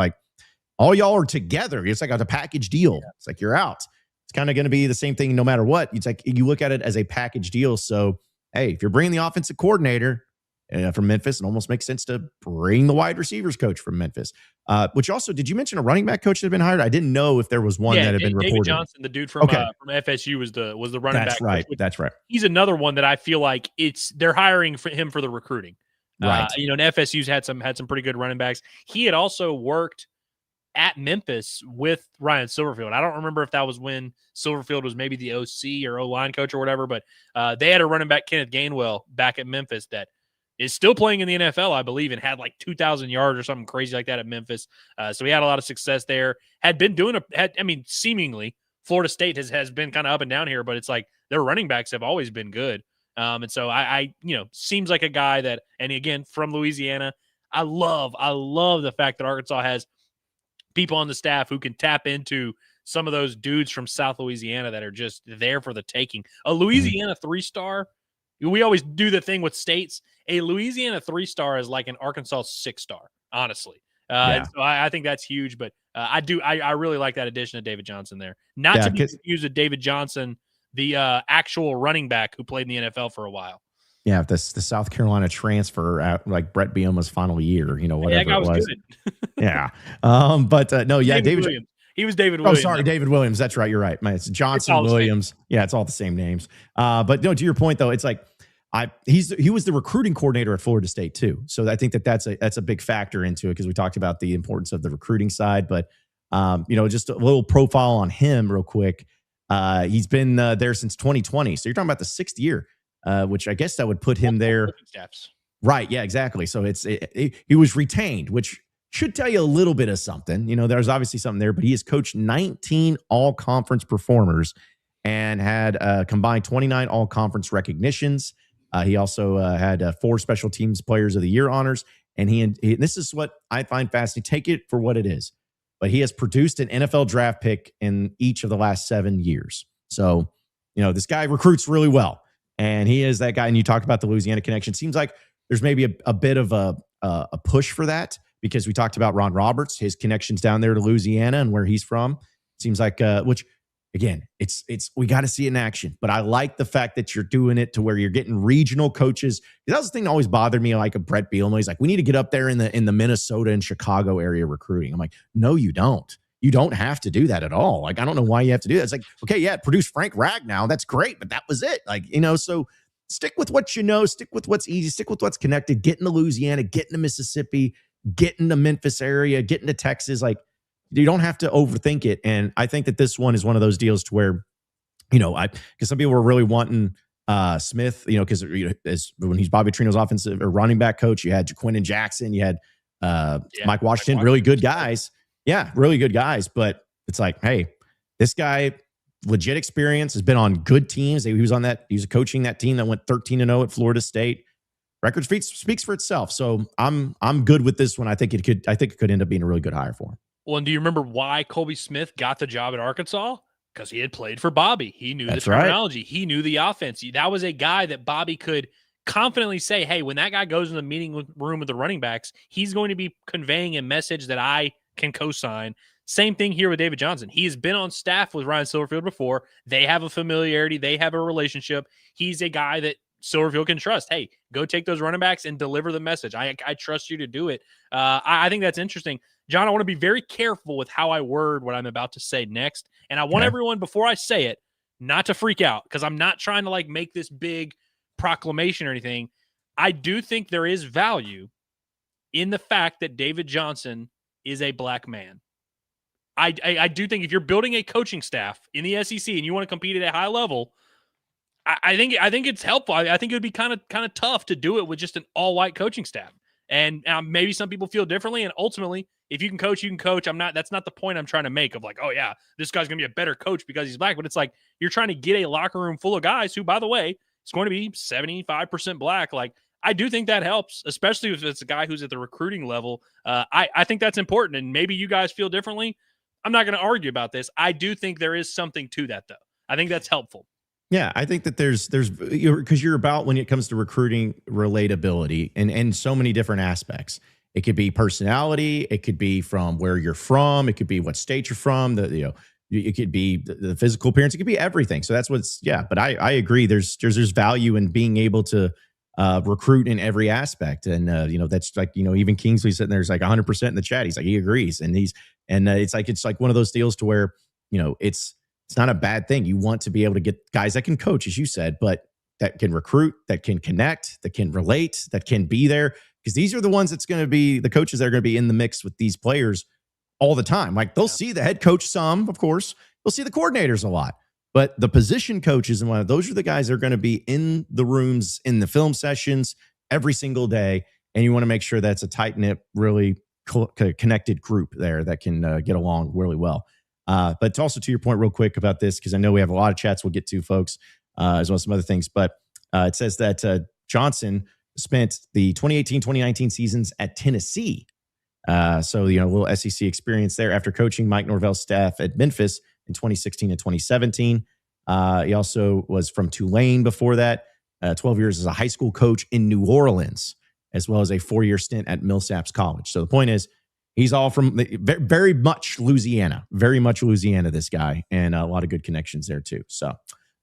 all y'all are together. It's a package deal. Yeah. It's you're out. It's kind of going to be the same thing no matter what. It's you look at it as a package deal. So, hey, if you're bringing the offensive coordinator from Memphis, it almost makes sense to bring the wide receivers coach from Memphis. Which also, did you mention a running back coach that had been hired? I didn't know if there was one that had been reported. David Johnson, the dude from FSU, was the running back. That's right. Coach. That's right. He's another one that I feel they're hiring for him for the recruiting. Right. And FSU's had some pretty good running backs. He had also worked at Memphis with Ryan Silverfield. I don't remember if that was when Silverfield was maybe the OC or O-line coach or whatever, but they had a running back, Kenneth Gainwell, back at Memphis that is still playing in the NFL, I believe, and had 2,000 yards or something crazy like that at Memphis. So he had a lot of success there. Seemingly Florida State has been kind of up and down here, but it's their running backs have always been good. And so I seems like a guy that, and again, from Louisiana, I love the fact that Arkansas has people on the staff who can tap into some of those dudes from South Louisiana that are just there for the taking. A Louisiana 3-star, we always do the thing with states. A Louisiana 3-star is like an Arkansas 6-star, honestly. And so I think that's huge, but I really like that addition of David Johnson there. Not to be confused with David Johnson, the actual running back who played in the NFL for a while. Yeah, the South Carolina transfer at like Brett Bielema's final year, That whatever guy it was was. good. Yeah. But no, yeah, David David. Williams. He was David Oh, Williams. sorry, David Williams. That's right. You're right. Man, it's It's Johnson, all the same. Williams. Yeah, it's all the same names. But no, to your point though, it's like he was the recruiting coordinator at Florida State too. So I think that's a big factor into it because we talked about the importance of the recruiting side. But just a little profile on him real quick. He's been there since 2020. So you're talking about the 6th year, which I guess that would put him there. Steps. Right. Yeah, exactly. So he was retained, which should tell you a little bit of something. There's obviously something there, but he has coached 19 all-conference performers and had combined 29 all-conference recognitions. He also had 4 special teams players of the year honors. And this is what I find fascinating. Take it for what it is. But he has produced an NFL draft pick in each of the last 7 years. So, this guy recruits really well. And he is that guy. And you talked about the Louisiana connection. Seems like there's maybe a bit of a push for that because we talked about Ron Roberts, his connections down there to Louisiana and where he's from. Seems like, which again, it's we got to see it in action. But I like the fact that you're doing it to where you're getting regional coaches. That was the thing that always bothered me, like a Brett Bielema. He's like, we need to get up there in the Minnesota and Chicago area recruiting. I'm like, no, you don't. You don't have to do that at all. Like, I don't know why you have to do that. It's like, okay, yeah, produce Frank Ragnow. That's great, but that was it. Like, so stick with what you know, stick with what's easy, stick with what's connected, get into Louisiana, get into Mississippi, get into Memphis area, get into Texas. Like, you don't have to overthink it. And I think that this one is one of those deals to where, because some people were really wanting Smith, because when he's Bobby Trino's offensive or running back coach, you had Jaquindon Jackson, you had Mike Washington, really good guys. Yeah, really good guys. But it's like, hey, this guy, legit experience, has been on good teams. He was coaching that team that went 13-0 at Florida State. Record speaks for itself. So I'm good with this one. I think it could end up being a really good hire for him. Well, and do you remember why Colby Smith got the job at Arkansas? Because he had played for Bobby. He knew the terminology. Right. He knew the offense. That was a guy that Bobby could confidently say, hey, when that guy goes in the meeting room with the running backs, he's going to be conveying a message that I can co-sign. Same thing here with David Johnson. He has been on staff with Ryan Silverfield before. They have a familiarity. They have a relationship. He's a guy that Silverfield can trust. Hey, go take those running backs and deliver the message. I trust you to do it. I think that's interesting. John, I want to be very careful with how I word what I'm about to say next. And I want everyone, before I say it, not to freak out because I'm not trying to make this big proclamation or anything. I do think there is value in the fact that David Johnson is a black man. I do think if you're building a coaching staff in the SEC and you want to compete at a high level, I think it's helpful. I think it would be kind of tough to do it with just an all-white coaching staff. And maybe some people feel differently. And ultimately, if you can coach, you can coach. That's not the point I'm trying to make of oh yeah, this guy's going to be a better coach because he's black. But it's like you're trying to get a locker room full of guys who, by the way, is going to be 75% black. I do think that helps, especially if it's a guy who's at the recruiting level. I think that's important. And maybe you guys feel differently. I'm not going to argue about this. I do think there is something to that, though. I think that's helpful. Yeah, I think that there's because you're about, when it comes to recruiting, relatability and so many different aspects. It could be personality, it could be from where you're from, it could be what state you're from, it could be the physical appearance, it could be everything. So that's but I agree. There's value in being able to recruit in every aspect. And that's even Kingsley sitting there's 100% in the chat. He's like, he agrees. And it's like one of those deals to where, it's not a bad thing. You want to be able to get guys that can coach, as you said, but that can recruit, that can connect, that can relate, that can be there. Because these are the ones that's going to be the coaches that are going to be in the mix with these players all the time. They'll see the head coach some, of course. They'll see the coordinators a lot. But the position coaches and those are the guys that are going to be in the rooms, in the film sessions every single day. And you want to make sure that's a tight-knit, really connected group there that can get along really well. But also to your point real quick about this, because I know we have a lot of chats we'll get to, folks, as well as some other things. But it says that Johnson spent the 2018-2019 seasons at Tennessee. So, a little SEC experience there after coaching Mike Norvell's staff at Memphis in 2016 and 2017. He also was from Tulane before that, 12 years as a high school coach in New Orleans, as well as a 4-year stint at Millsaps College. So the point is, he's all from very much Louisiana, this guy, and a lot of good connections there too. So,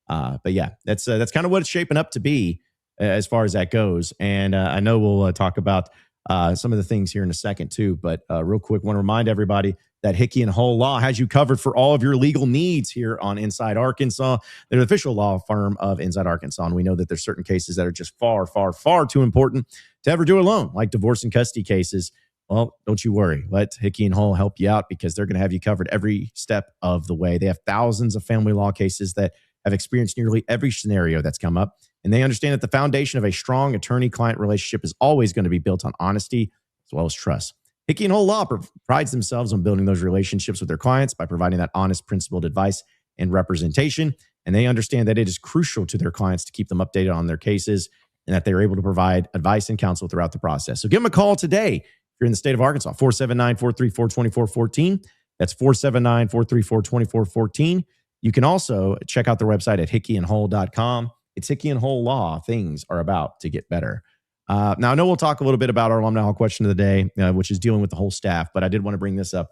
but yeah, that's kind of what it's shaping up to be. as far as that goes. And I know we'll talk about some of the things here in a second too. But real quick, want to remind everybody that Hickey and Hull Law has you covered for all of your legal needs here on Inside Arkansas. They're the official law firm of Inside Arkansas, and we know that there's certain cases that are just far, far, far too important to ever do alone, like divorce and custody cases. Well, don't you worry. Let Hickey and Hull help you out because they're going to have you covered every step of the way. They have thousands of family law cases that have experienced nearly every scenario that's come up, and they understand that the foundation of a strong attorney-client relationship is always going to be built on honesty as well as trust. Hickey and Hull Law prides themselves on building those relationships with their clients by providing that honest, principled advice and representation. And they understand that it is crucial to their clients to keep them updated on their cases and that they're able to provide advice and counsel throughout the process. So give them a call today if you're in the state of Arkansas, 479-434-2414. That's 479-434-2414. You can also check out their website at hickeyandhull.com. It's Hickey and Hull Law. Things are about to get better. Now, I know we'll talk a little bit about our Alumni Hall question of the day, which is dealing with the whole staff, but I did want to bring this up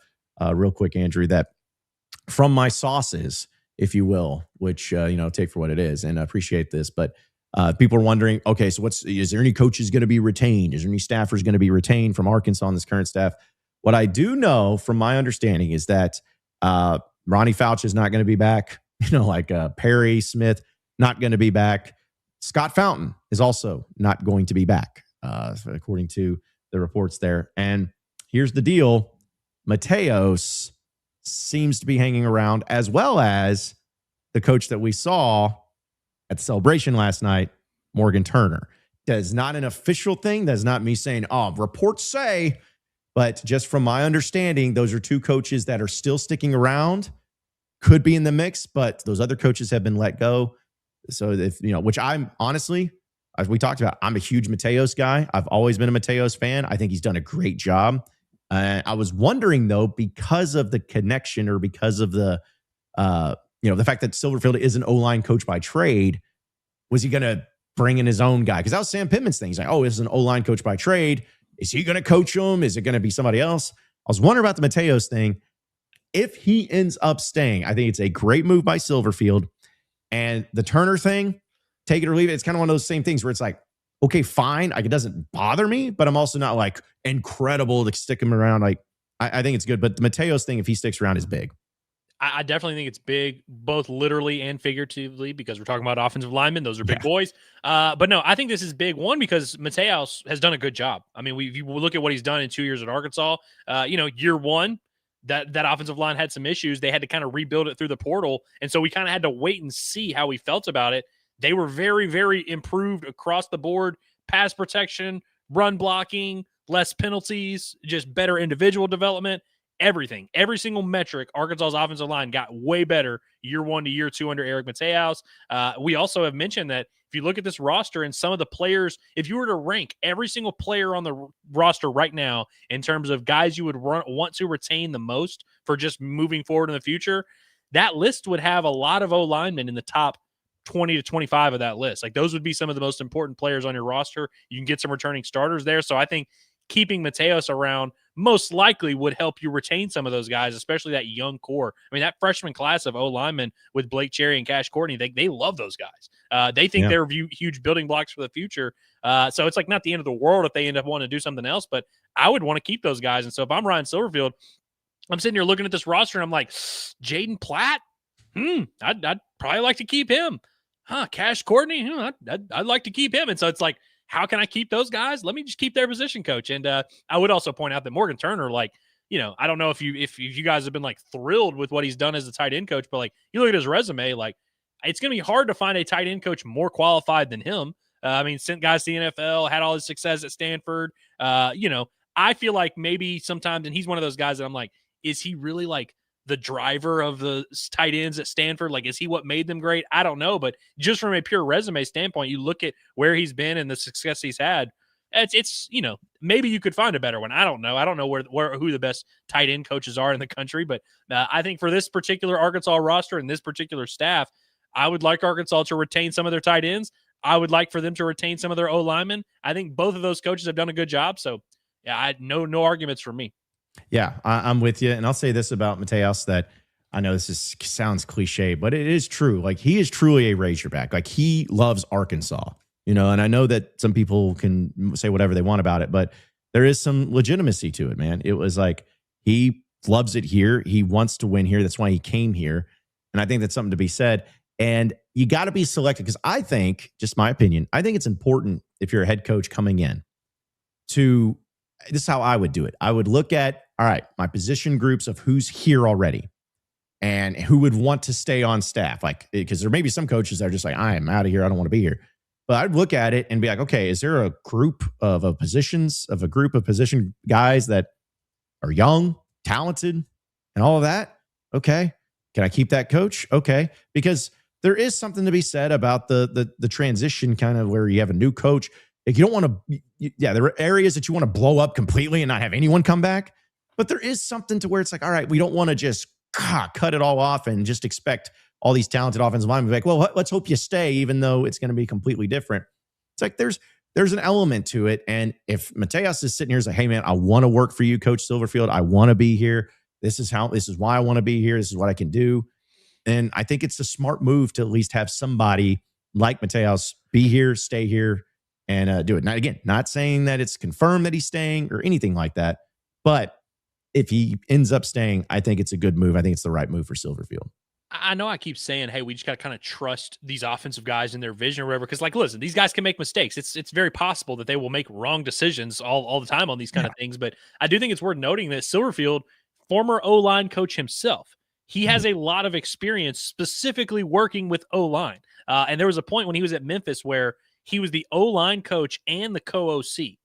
real quick, Andrew, that from my sources, if you will, which, take for what it is, and I appreciate this, but people are wondering, okay, so is there any coaches going to be retained? Is there any staffers going to be retained from Arkansas on this current staff? What I do know from my understanding is that Ronnie Fouch is not going to be back, Perry Smith, not going to be back. Scott Fountain is also not going to be back, according to the reports there. And here's the deal. Mateos seems to be hanging around, as well as the coach that we saw at the celebration last night, Morgan Turner. That is not an official thing. That's not me saying, reports say, but just from my understanding, those are two coaches that are still sticking around, could be in the mix, but those other coaches have been let go. So which I'm honestly, as we talked about, I'm a huge Mateos guy. I've always been a Mateos fan. I think he's done a great job. I was wondering though, because of the connection or because of the fact that Silverfield is an O-line coach by trade, was he going to bring in his own guy? Because that was Sam Pittman's thing. He's like, this is an O-line coach by trade. Is he going to coach him? Is it going to be somebody else? I was wondering about the Mateos thing. If he ends up staying, I think it's a great move by Silverfield. And the Turner thing, take it or leave it. It's kind of one of those same things where it's like, okay, fine. It doesn't bother me, but I'm also not like incredible to stick him around. Like, I think it's good. But the Mateos thing, if he sticks around, is big. I definitely think it's big, both literally and figuratively, because we're talking about offensive linemen. Those are big boys. But no, I think this is big. One, because Mateos has done a good job. I mean, if you look at what he's done in 2 years at Arkansas, year one, that offensive line had some issues. They had to kind of rebuild it through the portal. And so we kind of had to wait and see how he felt about it. They were very, very improved across the board. Pass protection, run blocking, less penalties, just better individual development, everything. Every single metric, Arkansas's offensive line got way better year one to year two under Eric Mateos. We also have mentioned that if you look at this roster and some of the players, if you were to rank every single player on the roster right now in terms of guys you would want to retain the most for just moving forward in the future, that list would have a lot of O-linemen in the top 20 to 25 of that list. Like, those would be some of the most important players on your roster. You can get some returning starters there. So I think keeping Mateos around most likely would help you retain some of those guys, especially that young core. I mean, that freshman class of O-linemen with Blake Cherry and Cash Courtney, they love those guys. They think they're huge building blocks for the future. So it's like not the end of the world if they end up wanting to do something else, but I would want to keep those guys. And so if I'm Ryan Silverfield, I'm sitting here looking at this roster and I'm like, Jaden Platt? I'd probably like to keep him. Cash Courtney? I'd like to keep him. And so it's like, how can I keep those guys? Let me just keep their position coach. And I would also point out that Morgan Turner, I don't know if you guys have been like thrilled with what he's done as a tight end coach, but like you look at his resume, like it's going to be hard to find a tight end coach more qualified than him. Sent guys to the NFL, had all his success at Stanford. I feel like maybe sometimes, and he's one of those guys that I'm like, is he really like the driver of the tight ends at Stanford? Like, is he what made them great? I don't know. But just from a pure resume standpoint, you look at where he's been and the success he's had. It's maybe you could find a better one. I don't know. I don't know who the best tight end coaches are in the country. But I think for this particular Arkansas roster and this particular staff, I would like Arkansas to retain some of their tight ends. I would like for them to retain some of their O-linemen. I think both of those coaches have done a good job. So, yeah, no arguments from me. Yeah, I'm with you. And I'll say this about Mateos, that I know sounds cliche, but it is true. Like, he is truly a Razorback. Like, he loves Arkansas. And I know that some people can say whatever they want about it, but there is some legitimacy to it, man. It was like he loves it here. He wants to win here. That's why he came here. And I think that's something to be said. And you got to be selected because I think, just my opinion, I think it's important if you're a head coach coming in to, this is how I would do it. I would look at, all right, my position groups of who's here already and who would want to stay on staff. Like, because there may be some coaches that are just like, I am out of here. I don't want to be here. But I'd look at it and be like, okay, is there a group of a group of position guys that are young, talented, and all of that? Okay. Can I keep that coach? Okay. Because there is something to be said about the transition, kind of where you have a new coach. Like, you don't want to, there are areas that you want to blow up completely and not have anyone come back. But there is something to where it's like, all right, we don't want to just cut it all off and just expect all these talented offensive linemen to be like, well, let's hope you stay, even though it's going to be completely different. It's like there's an element to it. And if Mateos is sitting here and like, hey, man, I want to work for you, Coach Silverfield. I want to be here. This is why I want to be here. This is what I can do. And I think it's a smart move to at least have somebody like Mateos be here, stay here, and do it. Now, again, not saying that it's confirmed that he's staying or anything like that, but if he ends up staying, I think it's a good move. I think it's the right move for Silverfield. I know I keep saying, hey, we just got to kind of trust these offensive guys in their vision or whatever. Because, like, listen, these guys can make mistakes. It's very possible that they will make wrong decisions all the time on these kind of things. But I do think it's worth noting that Silverfield, former O-line coach himself, he has a lot of experience specifically working with O-line. And there was a point when he was at Memphis where he was the O-line coach and the co-OC.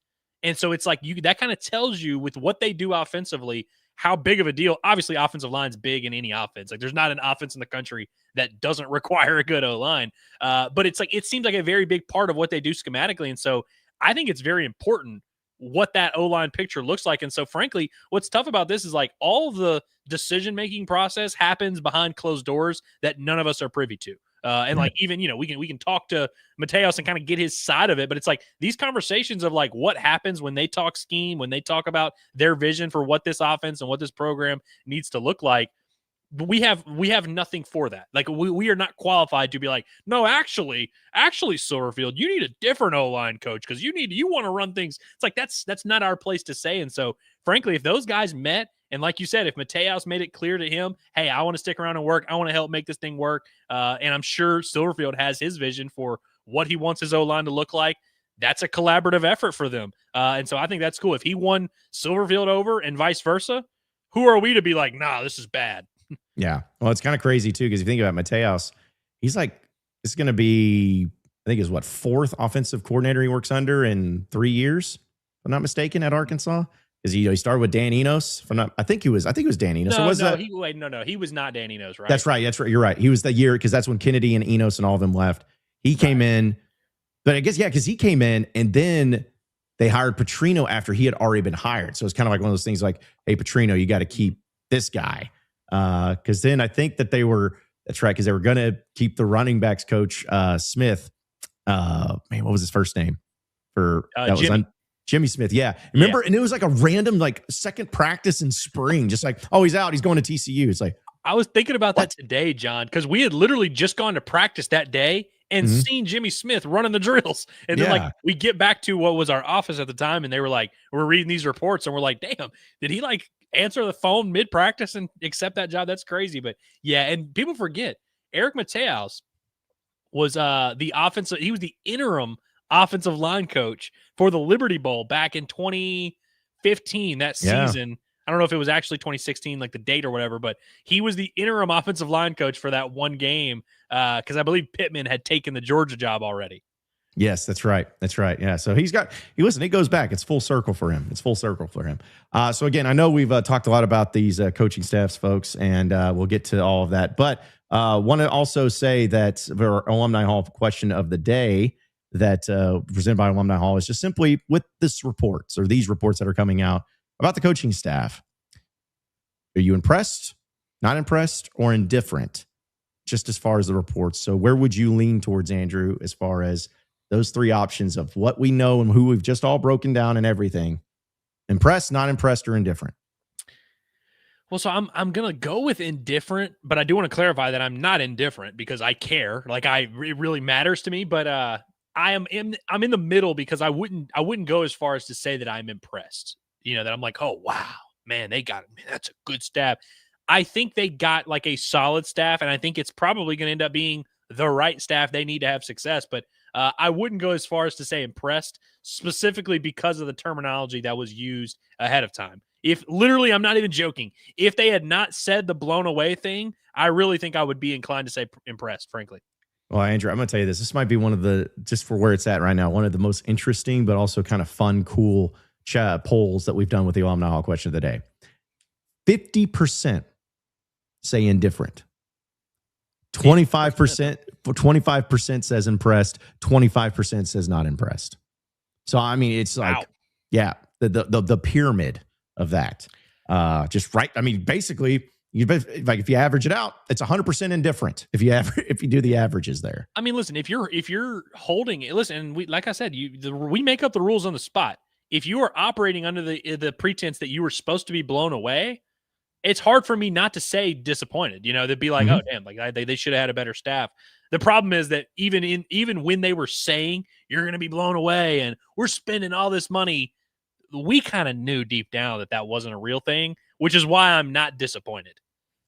And so it's like that kind of tells you with what they do offensively, how big of a deal. Obviously, offensive line's big in any offense. Like, there's not an offense in the country that doesn't require a good O-line. But it's like, it seems like a very big part of what they do schematically. And so I think it's very important what that O-line picture looks like. And so, frankly, what's tough about this is like all the decision-making process happens behind closed doors that none of us are privy to. And like, even, we can talk to Mateos and kind of get his side of it, but it's like these conversations of like what happens when they talk scheme, when they talk about their vision for what this offense and what this program needs to look like. We have nothing for that. Like, we are not qualified to be like, no, actually Silverfield, you need a different O-line coach because you want to run things. It's like, that's not our place to say. And so, frankly, if those guys met, and like you said, if Mateos made it clear to him, hey, I want to stick around and work, I want to help make this thing work, and I'm sure Silverfield has his vision for what he wants his O-line to look like, that's a collaborative effort for them. And so I think that's cool. If he won Silverfield over and vice versa, who are we to be like, nah, this is bad? Yeah. Well, it's kind of crazy, too, because if you think about Mateos, he's like, it's going to be, I think, his fourth offensive coordinator he works under in 3 years, if I'm not mistaken, at Arkansas. Is he started with Dan Enos? I think it was Dan Enos. He was not Dan Enos, right? That's right. You're right. He was the year, because that's when Kennedy and Enos and all of them left. He came in, but I guess, because he came in and then they hired Petrino after he had already been hired. So it's kind of like one of those things like, hey, Petrino, you got to keep this guy. Because then I think that that's right, because they were going to keep the running backs coach, Smith. What was his first name? Jimmy Smith. Yeah. Remember? Yeah. And it was like a random, second practice in spring, just like, oh, he's out. He's going to TCU. It's like, I was thinking about that today, John, because we had literally just gone to practice that day and seen Jimmy Smith running the drills. And then we get back to what was our office at the time. And they were like, we're reading these reports and we're like, damn, did he answer the phone mid practice and accept that job? That's crazy. But yeah. And people forget Eric Mateos was he was the interim offensive line coach for the Liberty Bowl back in 2015, that season. I don't know if it was actually 2016, like the date or whatever, but he was the interim offensive line coach for that one game because I believe Pittman had taken the Georgia job already. Yes, that's right. Yeah. So it goes back. It's full circle for him. So again, I know we've talked a lot about these coaching staffs, folks, and we'll get to all of that. But want to also say that for our Alumni Hall question of the day that presented by Alumni Hall is just simply with these reports that are coming out about the coaching staff. Are you impressed, not impressed, or indifferent? Just as far as the reports. So where would you lean towards, Andrew, as far as those three options of what we know and who we've just all broken down and everything? Impressed, not impressed, or indifferent? Well, so I'm going to go with indifferent, but I do want to clarify that I'm not indifferent because I care. It really matters to me. But I'm in the middle because I wouldn't go as far as to say that I'm impressed. That I'm like, oh wow, man, they got it. Man, that's a good staff. I think they got like a solid staff, and I think it's probably going to end up being the right staff they need to have success. But I wouldn't go as far as to say impressed, specifically because of the terminology that was used ahead of time. If literally, I'm not even joking, if they had not said the blown away thing, I really think I would be inclined to say impressed, frankly. Well, Andrew, I'm going to tell you this. This might be one of the, just for where it's at right now, one of the most interesting, but also kind of fun, cool polls that we've done with the Alumni Hall question of the day. 50% say indifferent. 25% says impressed. 25% says not impressed. So, I mean, it's like, yeah, the pyramid of that. Just right. I mean, basically, if you average it out, it's 100% indifferent. If you do the averages there. I mean, listen, if you're holding it, listen, like I said, we make up the rules on the spot. If you are operating under the pretense that you were supposed to be blown away, it's hard for me not to say disappointed. They'd be like, oh damn, like they should have had a better staff. The problem is that even when they were saying you're going to be blown away and we're spending all this money, we kind of knew deep down that wasn't a real thing, which is why I'm not disappointed.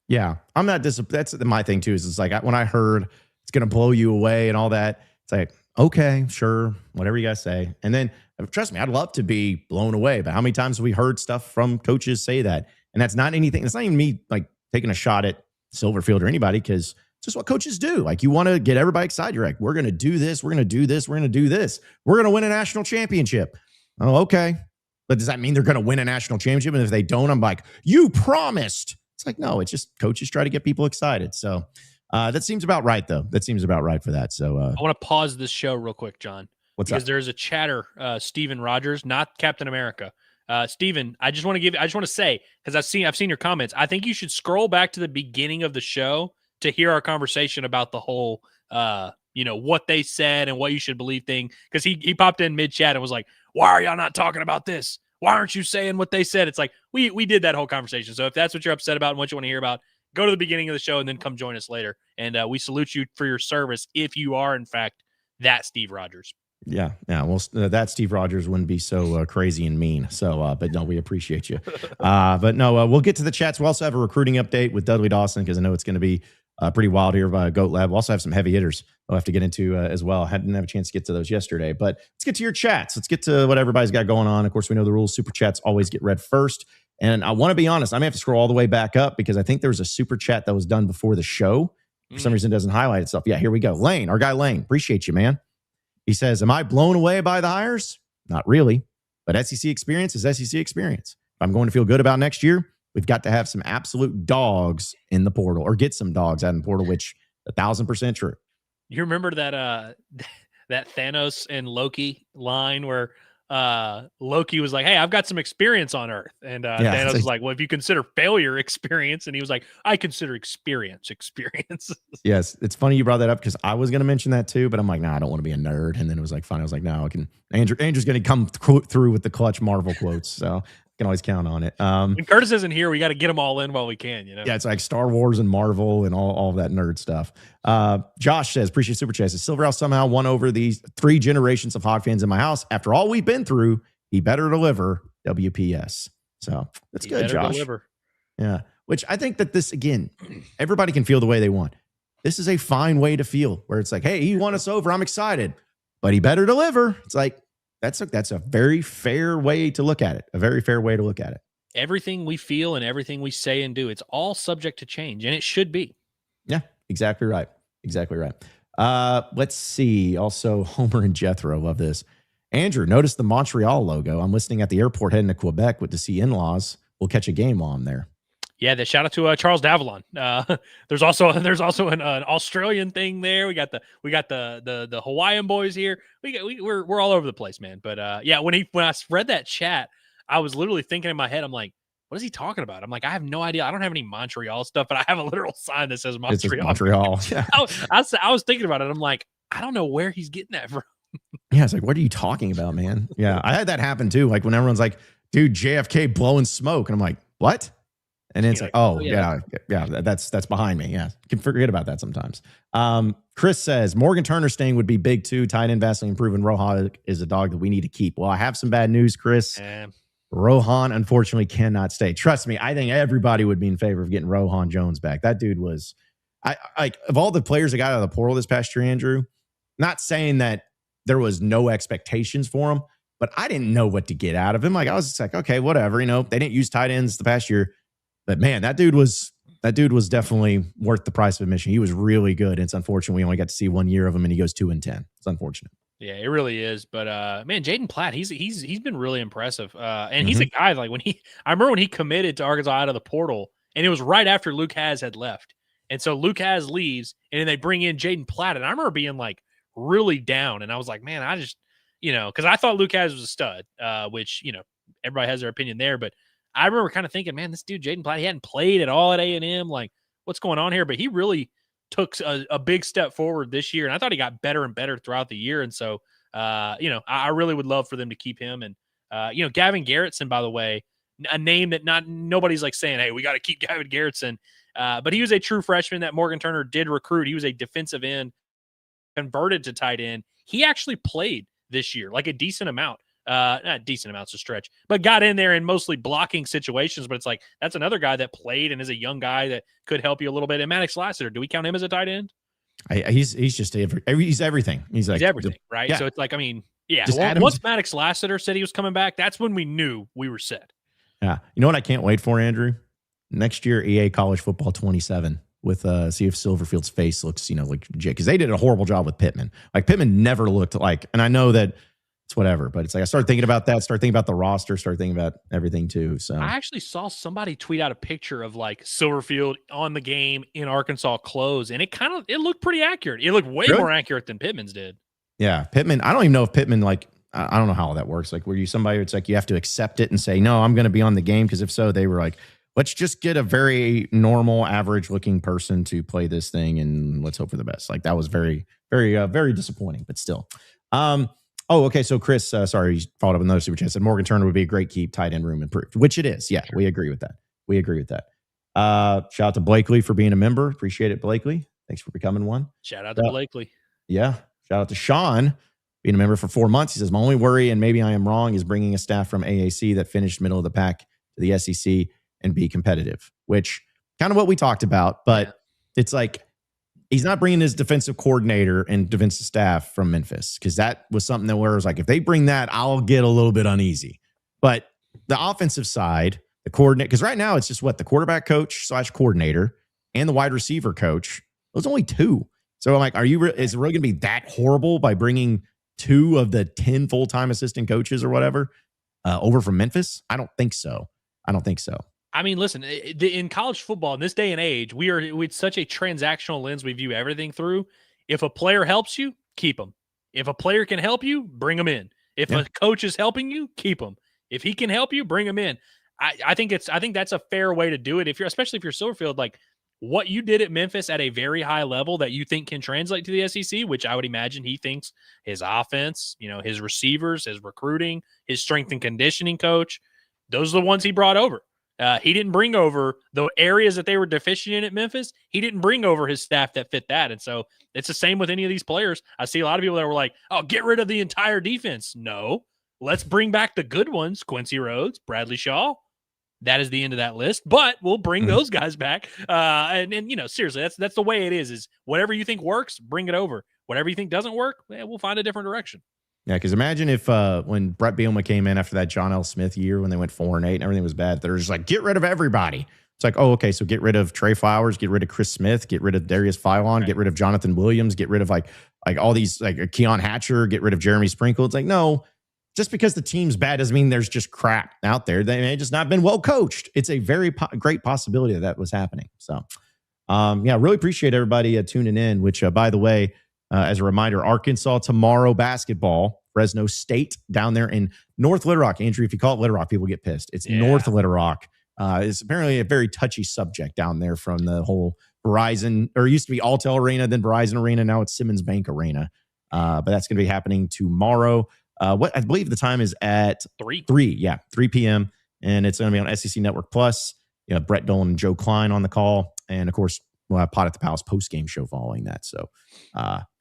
Yeah, I'm not disappointed. That's my thing too. Is it's like when I heard it's going to blow you away and all that, it's like, okay, sure, whatever you guys say. And then trust me, I'd love to be blown away. But how many times have we heard stuff from coaches say that? And that's not anything. It's not even me like taking a shot at Silverfield or anybody, because it's just what coaches do. Like, you want to get everybody excited. You're like, we're going to do this. We're going to do this. We're going to do this. We're going to win a national championship. Oh, okay. But does that mean they're going to win a national championship? And if they don't, I'm like, you promised. It's like, no, it's just coaches try to get people excited. So that seems about right, though. That seems about right for that. So I want to pause this show real quick, John. Because there's a chatter, Steven Rogers, not Captain America. Steven, I just want to say, because I've seen your comments. I think you should scroll back to the beginning of the show to hear our conversation about the whole, what they said and what you should believe thing. Because he popped in mid chat and was like, "Why are y'all not talking about this? Why aren't you saying what they said?" It's like we did that whole conversation. So if that's what you're upset about and what you want to hear about, go to the beginning of the show and then come join us later. And we salute you for your service if you are in fact that Steve Rogers. Yeah. Well, that Steve Rogers wouldn't be so crazy and mean. So, but no, we appreciate you. But no, we'll get to the chats. We also have a recruiting update with Dudley Dawson, because I know it's going to be pretty wild here by Goat Lab. We'll also have some heavy hitters we'll have to get into as well. Didn't have a chance to get to those yesterday, but let's get to your chats. Let's get to what everybody's got going on. Of course, we know the rules. Super chats always get read first. And I want to be honest, I may have to scroll all the way back up because I think there was a super chat that was done before the show. For some reason, it doesn't highlight itself. Yeah, here we go. Lane, our guy Lane. Appreciate you, man. He says, am I blown away by the hires? Not really, but SEC experience is SEC experience. If I'm going to feel good about next year, we've got to have some absolute dogs in the portal, or get some dogs out in the portal, which 1,000% true. You remember that that Thanos and Loki line where Loki was like, "Hey, I've got some experience on Earth," and Thanos was like, "Well, if you consider failure experience," and he was like, "I consider experience." Yes, it's funny you brought that up because I was going to mention that too, but I'm like, nah, I don't want to be a nerd. And then it was like, fine. I was like, no, I can. Andrew's going to come through with the clutch Marvel quotes, so can always count on it. When Curtis isn't here, we got to get them all in while we can. Yeah, it's like Star Wars and Marvel and all of that nerd stuff. Josh says, appreciate super chat. Silver House somehow won over these 3 generations of Hog fans in my house. After all we've been through, he better deliver. WPS. So that's good, Josh. Deliver. Yeah, which I think that this, again, everybody can feel the way they want. This is a fine way to feel, where it's like, hey, he won us over. I'm excited, but he better deliver. It's like, that's a very fair way to look at it. A very fair way to look at it. Everything we feel and everything we say and do, it's all subject to change, and it should be. Yeah, exactly right. Exactly right. Let's see. Also, Homer and Jethro, love this. Andrew, notice the Montreal logo. I'm listening at the airport heading to Quebec to see in-laws. We'll catch a game while I'm there. Yeah, the shout out to Charles Davalon. There's also an Australian thing there. We got the Hawaiian boys here. We're all over the place, man. But yeah, when I read that chat, I was literally thinking in my head, I'm like, what is he talking about? I'm like, I have no idea. I don't have any Montreal stuff, but I have a literal sign that says Montreal. It says Montreal. Yeah. I was thinking about it. I'm like, I don't know where he's getting that from. Yeah, it's like, what are you talking about, man? Yeah, I had that happen too. Like when everyone's like, dude, JFK blowing smoke. And I'm like, what? And it's like, oh yeah, that's behind me. Yeah, can forget about that sometimes. Chris says Morgan Turner staying would be big too. Tight end vastly improving. Rohan is a dog that we need to keep. Well, I have some bad news, Chris. Rohan unfortunately cannot stay. Trust me, I think everybody would be in favor of getting Rohan Jones back. That dude was, I like of all the players that got out of the portal this past year, Andrew. Not saying that there was no expectations for him, but I didn't know what to get out of him. Like I was just like, okay, whatever. You know, they didn't use tight ends the past year. But man, that dude was definitely worth the price of admission. He was really good. It's unfortunate we only got to see 1 year of him, and he goes 2-10. It's unfortunate. Yeah, it really is. But man, Jaden Platt, he's been really impressive. And he's a guy like I remember when he committed to Arkansas out of the portal, and it was right after Luke Hasz had left. And so Luke Hasz leaves, and then they bring in Jaden Platt, and I remember being like really down, and I was like, man, I just because I thought Luke Hasz was a stud, which everybody has their opinion there, but I remember kind of thinking, man, this dude, Jaden Platt, he hadn't played at all at A&M. Like, what's going on here? But he really took a big step forward this year. And I thought he got better and better throughout the year. And so, I really would love for them to keep him. And, Gavin Garrettson, by the way, a name that nobody's like saying, hey, we got to keep Gavin Garrettson. But he was a true freshman that Morgan Turner did recruit. He was a defensive end, converted to tight end. He actually played this year, like a decent amount. Not decent amounts to stretch, but got in there in mostly blocking situations. But it's like, that's another guy that played and is a young guy that could help you a little bit. And Maddox Lassiter, do we count him as a tight end? He's just he's everything. He's everything, right? Yeah. So it's like, once Maddox Lassiter said he was coming back, that's when we knew we were set. Yeah. You know what I can't wait for, Andrew? Next year, EA College Football 27 with see if Silverfield's face looks, like legit. Because they did a horrible job with Pittman. Like Pittman never looked like, and I know that it's whatever, but it's like I started thinking about that, start thinking about the roster, start thinking about everything too. So I actually saw somebody tweet out a picture of like Silverfield on the game in Arkansas clothes, and it looked pretty accurate. It looked way more accurate than Pittman's did. Yeah, Pittman. I don't even know if Pittman I don't know how that works. Like, were you somebody? It's like you have to accept it and say no, I'm going to be on the game, because if so, they were like, let's just get a very normal, average-looking person to play this thing, and let's hope for the best. Like that was very, very, very disappointing, but still. Oh, okay. So Chris, sorry, you followed up with another super chat. Said Morgan Turner would be a great keep, tight end room improved, which it is. Yeah, sure. We agree with that. Shout out to Blakely for being a member. Appreciate it, Blakely. Thanks for becoming one. Shout out to Blakely. Yeah. Shout out to Sean being a member for 4 months. He says, my only worry, and maybe I am wrong, is bringing a staff from AAC that finished middle of the pack to the SEC and be competitive, which kind of what we talked about, but it's like, he's not bringing his defensive coordinator and defensive staff from Memphis, because that was something that where it was like, if they bring that, I'll get a little bit uneasy. But the offensive side, the coordinate, because right now it's just the quarterback coach / coordinator and the wide receiver coach. Those only two. So I'm like, is it really going to be that horrible by bringing 2 of the 10 full-time assistant coaches or whatever over from Memphis? I don't think so. I mean, listen, in college football in this day and age, with such a transactional lens we view everything through. If a player helps you, keep him. If a player can help you, bring him in. If a coach is helping you, keep him. If he can help you, bring him in. I think that's a fair way to do it. Especially if you're Silverfield, like what you did at Memphis at a very high level that you think can translate to the SEC, which I would imagine he thinks his offense, his receivers, his recruiting, his strength and conditioning coach, those are the ones he brought over. He didn't bring over the areas that they were deficient in at Memphis. He didn't bring over his staff that fit that. And so it's the same with any of these players. I see a lot of people that were like, oh, get rid of the entire defense. No, let's bring back the good ones. Quincy Rhodes, Bradley Shaw. That is the end of that list, but we'll bring those guys back. And seriously, that's the way it is whatever you think works, bring it over. Whatever you think doesn't work, we'll find a different direction. Yeah, because imagine if when Brett Bielema came in after that John L. Smith year when they went 4-8 and everything was bad, they're just like, get rid of everybody. It's like, oh, okay, so get rid of Trey Flowers, get rid of Chris Smith, get rid of Darius Philon, get rid of Jonathan Williams, get rid of like all these, like Keon Hatcher, get rid of Jeremy Sprinkle. It's like, no, just because the team's bad doesn't mean there's just crap out there. They may just not been well coached. It's a very great possibility that was happening. So, really appreciate everybody tuning in, which, by the way, as a reminder, Arkansas tomorrow basketball, Fresno State down there in North Little Rock. Andrew, if you call it Little Rock, people get pissed. It's North Little Rock. It's apparently a very touchy subject down there from the whole Verizon, or it used to be Altel Arena, then Verizon Arena. Now it's Simmons Bank Arena. But that's going to be happening tomorrow. What I believe the time is at 3 p.m. And it's going to be on SEC Network Plus. Brett Dolan and Joe Klein on the call. And of course, we'll have Pot at the Palace post-game show following that. So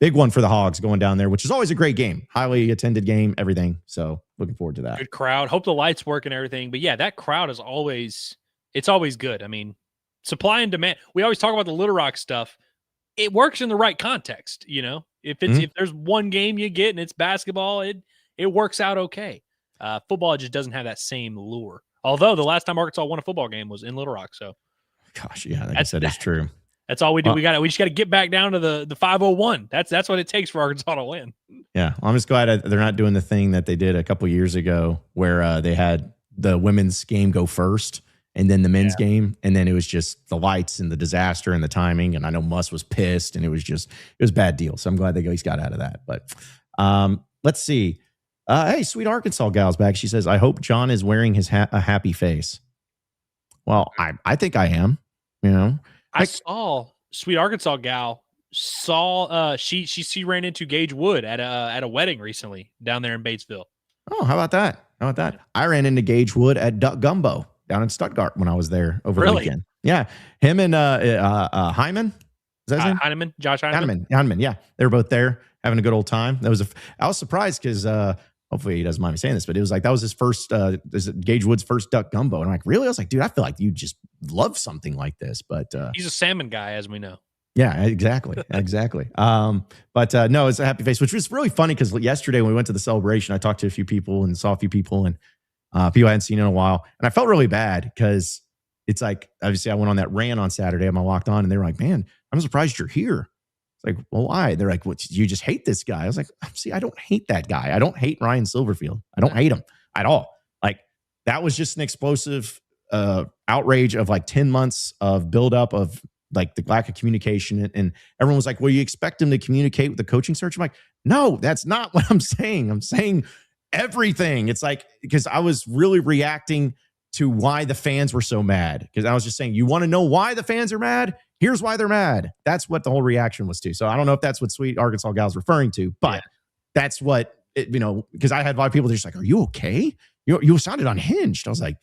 big one for the Hogs going down there, which is always a great game. Highly attended game, everything. So looking forward to that. Good crowd. Hope the lights work and everything. But yeah, that crowd is always good. I mean, supply and demand. We always talk about the Little Rock stuff. It works in the right context. If there's one game you get and it's basketball, it works out okay. Football just doesn't have that same lure. Although the last time Arkansas won a football game was in Little Rock. So gosh, yeah, I guess that is true. That's all we do. We just got to get back down to the 501. That's what it takes for Arkansas to win. Yeah, I'm just glad they're not doing the thing that they did a couple years ago where they had the women's game go first and then the men's game, and then it was just the lights and the disaster and the timing. And I know Muss was pissed, and it was a bad deal. So I'm glad they at least got out of that. But let's see. Hey, sweet Arkansas gal's back. She says, "I hope John is wearing his a happy face." Well, I think I am. I saw sweet Arkansas gal she ran into Gage Wood at a wedding recently down there in Batesville. Oh, how about that? I ran into Gage Wood at Duck Gumbo down in Stuttgart when I was there over the weekend. Yeah, him and Hyman. Is that his name? Heineman, Josh Heineman. Heineman. Yeah, they were both there having a good old time. I was surprised because hopefully he doesn't mind me saying this, but it was like that was his first Gage Wood's first Duck Gumbo, and I'm like, really? I was like, dude, I feel like you just love something like this, but he's a salmon guy, as we know. Yeah, exactly. But no, it's a happy face, which was really funny because yesterday when we went to the celebration, I talked to a few people and saw a few people and people I hadn't seen in a while. And I felt really bad because it's like, obviously I went on that rant on Saturday. I'm locked on and they were like, man, I'm surprised you're here. It's like, well, why? They're like, what, you just hate this guy? I was like, see, I don't hate that guy. I don't hate Ryan Silverfield. I don't hate him at all. Like that was just an explosive outrage of like 10 months of buildup of like the lack of communication. And everyone was like, well, you expect him to communicate with the coaching search? I'm like, no, that's not what I'm saying. I'm saying everything. It's like, because I was really reacting to why the fans were so mad. Because I was just saying, you want to know why the fans are mad? Here's why they're mad. That's what the whole reaction was to. So I don't know if that's what sweet Arkansas gal's referring to, but that's what, because I had a lot of people just like, are you okay? You sounded unhinged. I was like,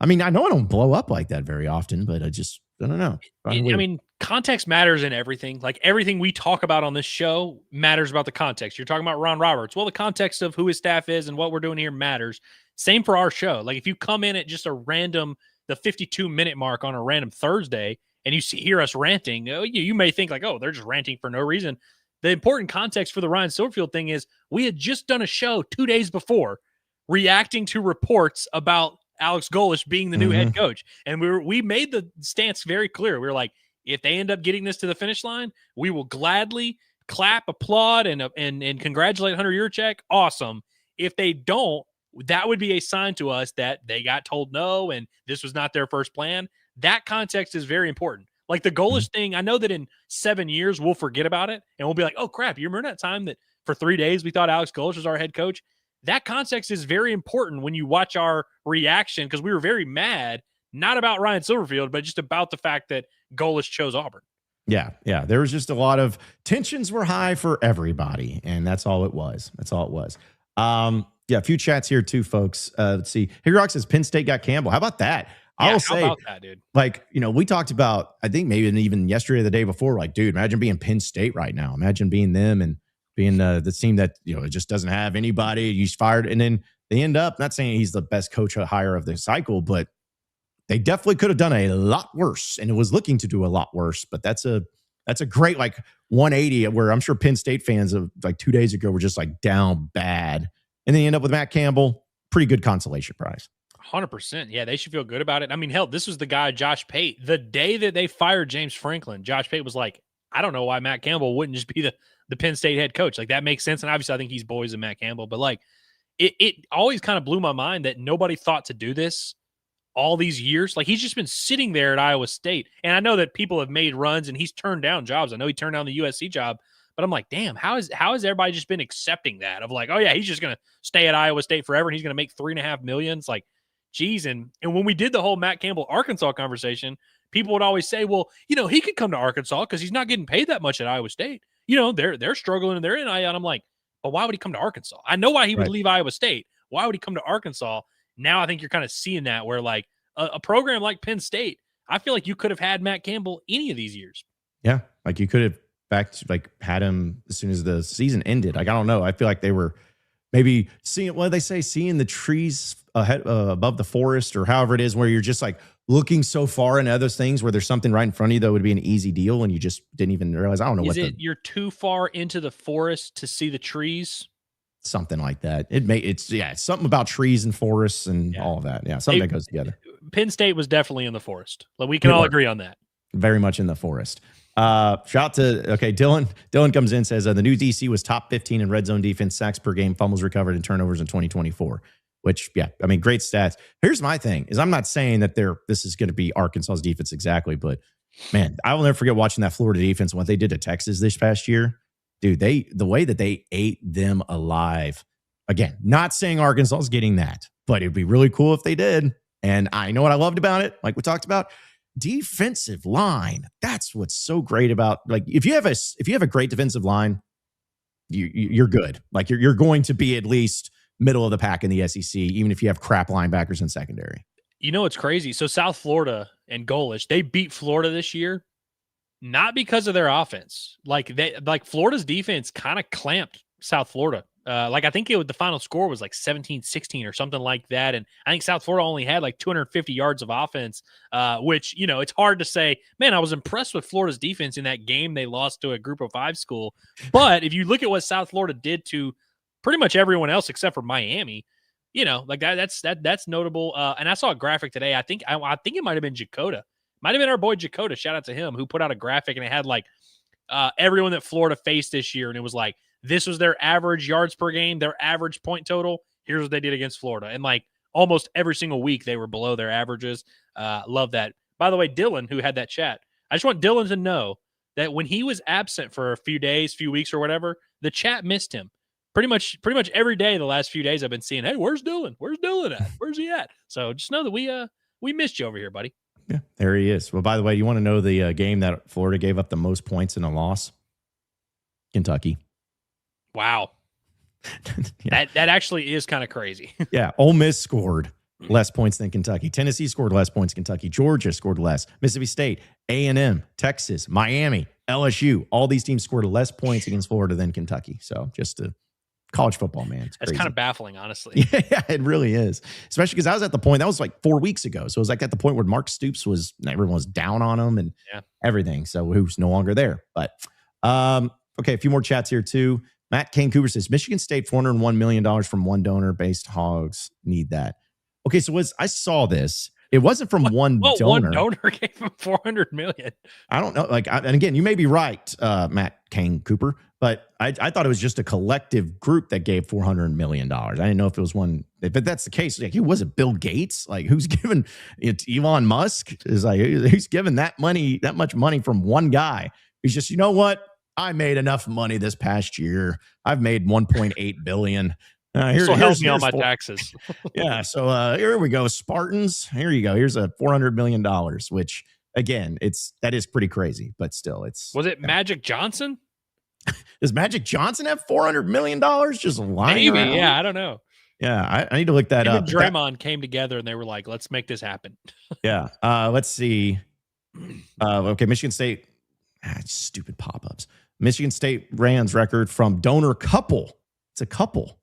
I mean, I know I don't blow up like that very often, but I don't know. I mean, context matters in everything. Like everything we talk about on this show matters about the context. You're talking about Ron Roberts. Well, the context of who his staff is and what we're doing here matters. Same for our show. Like if you come in at just the 52-minute mark on a random Thursday and hear us ranting, you may think like, oh, they're just ranting for no reason. The important context for the Ryan Silverfield thing is we had just done a show 2 days before reacting to reports about Alex Golesh being the new head coach. And we made the stance very clear. We were like, if they end up getting this to the finish line, we will gladly clap, applaud, and congratulate Hunter Yurchek. Awesome. If they don't, that would be a sign to us that they got told no and this was not their first plan. That context is very important. Like the Golesh thing, I know that in 7 years we'll forget about it and we'll be like, oh crap, you remember that time that for 3 days we thought Alex Golesh was our head coach? That context is very important when you watch our reaction because we were very mad, not about Ryan Silverfield, but just about the fact that Golesh chose Auburn. Yeah. There was just a lot of tensions were high for everybody, and that's all it was. A few chats here too, folks. Let's see. Higgy Rock says Penn State got Campbell. How about that? Yeah, I'll say, how about that, dude? Like, we talked about, I think maybe even yesterday or the day before, like, dude, imagine being Penn State right now. Imagine being them and being the team that, it just doesn't have anybody. He's fired. And then they end up, not saying he's the best coach hire of the cycle, but they definitely could have done a lot worse. And it was looking to do a lot worse. But that's a great, like, 180 where I'm sure Penn State fans of like 2 days ago were just like down bad. And then you end up with Matt Campbell. Pretty good consolation prize. 100%. Yeah, they should feel good about it. I mean, hell, this was the guy, Josh Pate. The day that they fired James Franklin, Josh Pate was like, I don't know why Matt Campbell wouldn't just be the Penn State head coach. Like, that makes sense. And obviously, I think he's boys in Matt Campbell. But, like, it always kind of blew my mind that nobody thought to do this all these years. Like, he's just been sitting there at Iowa State. And I know that people have made runs and he's turned down jobs. I know he turned down the USC job. But I'm like, damn, how has everybody just been accepting that? Of like, oh, yeah, he's just going to stay at Iowa State forever and he's going to make $3.5 million. It's like, geez. And when we did the whole Matt Campbell Arkansas conversation, people would always say, well, he could come to Arkansas because he's not getting paid that much at Iowa State. They're struggling and they're in Iowa. And I'm like, but why would he come to Arkansas? I know why he would leave Iowa State. Why would he come to Arkansas? Now I think you're kind of seeing that where like, a program like Penn State, I feel like you could have had Matt Campbell any of these years. Yeah, like you could have had him as soon as the season ended. Like I don't know. I feel like they were maybe seeing seeing the trees ahead above the forest, or however it is, where you're just like looking so far into other things where there's something right in front of you that would be an easy deal, and you just didn't even realize. I don't know you're too far into the forest to see the trees. Something like that. It's something about trees and forests and all of that. Yeah, something that goes together. Penn State was definitely in the forest. Like we can all agree on that. Very much in the forest. Shout out to Dylan. Dylan comes in, says the new DC was top 15 in red zone defense, sacks per game, fumbles recovered, and turnovers in 2024. Which, I mean, great stats. Here's my thing: is I'm not saying that this is going to be Arkansas's defense exactly, but man, I will never forget watching that Florida defense, what they did to Texas this past year. Dude, the way that they ate them alive. Again, not saying Arkansas is getting that, but it'd be really cool if they did. And I know what I loved about it, like we talked about. Defensive line. That's what's so great about, like, if you have a great defensive line, you're good. Like you're going to be at least middle of the pack in the SEC, even if you have crap linebackers in secondary. You know what's crazy? So South Florida and Golish, they beat Florida this year, not because of their offense. Like Florida's defense kind of clamped South Florida. I think the final score was like 17-16 or something like that. And I think South Florida only had like 250 yards of offense, which, it's hard to say, man, I was impressed with Florida's defense in that game they lost to a group of 5 school. But if you look at what South Florida did to pretty much everyone else except for Miami, that's notable. And I saw a graphic today. I think it might have been Jacoda. Might have been our boy Jacoda. Shout out to him, who put out a graphic, and it had like everyone that Florida faced this year. And it was like, this was their average yards per game, their average point total. Here's what they did against Florida. And like almost every single week, they were below their averages. Love that. By the way, Dylan, who had that chat, I just want Dylan to know that when he was absent for a few days, few weeks or whatever, the chat missed him. Pretty much every day the last few days I've been seeing, hey, where's Dylan? Where's Dylan at? Where's he at? So just know that we missed you over here, buddy. Yeah, there he is. Well, by the way, you want to know the game that Florida gave up the most points in a loss? Kentucky. Wow. Yeah. That actually is kind of crazy. Yeah. Ole Miss scored less points than Kentucky. Tennessee scored less points than Kentucky. Georgia scored less. Mississippi State, A&M, Texas, Miami, LSU. All these teams scored less points against Florida than Kentucky. So just college football, man. That's kind of baffling, honestly. Yeah, it really is. Especially because I was at the point, that was like 4 weeks ago. So it was like at the point where Mark Stoops everyone was down on him and everything. So who's no longer there. But okay, a few more chats here too. Matt Kane Cooper says, Michigan State, $401 million from one donor-based hogs need that. Okay, so I saw this. It wasn't from one donor. One donor gave him $400 million. I don't know. And again, you may be right, Matt Kane Cooper, but I thought it was just a collective group that gave $400 million. I didn't know if it was one. But that's the case. Like, who was it? Bill Gates? Like, who's giving it? Elon Musk is like, who's giving that much money from one guy? He's just, you know what? I made enough money this past year. I've made $1.8 billion. This will help me on my taxes. Yeah. So here we go. Spartans. Here you go. Here's a $400 million, which again, that is pretty crazy, but still was it Magic Johnson? Does Magic Johnson have $400 million just lying around? Yeah. I don't know. Yeah. I need to look that up. And Draymond came together and they were like, let's make this happen. Yeah. Let's see. Okay. Michigan State. Stupid pop-ups. Michigan State Rams record from donor couple. It's a couple.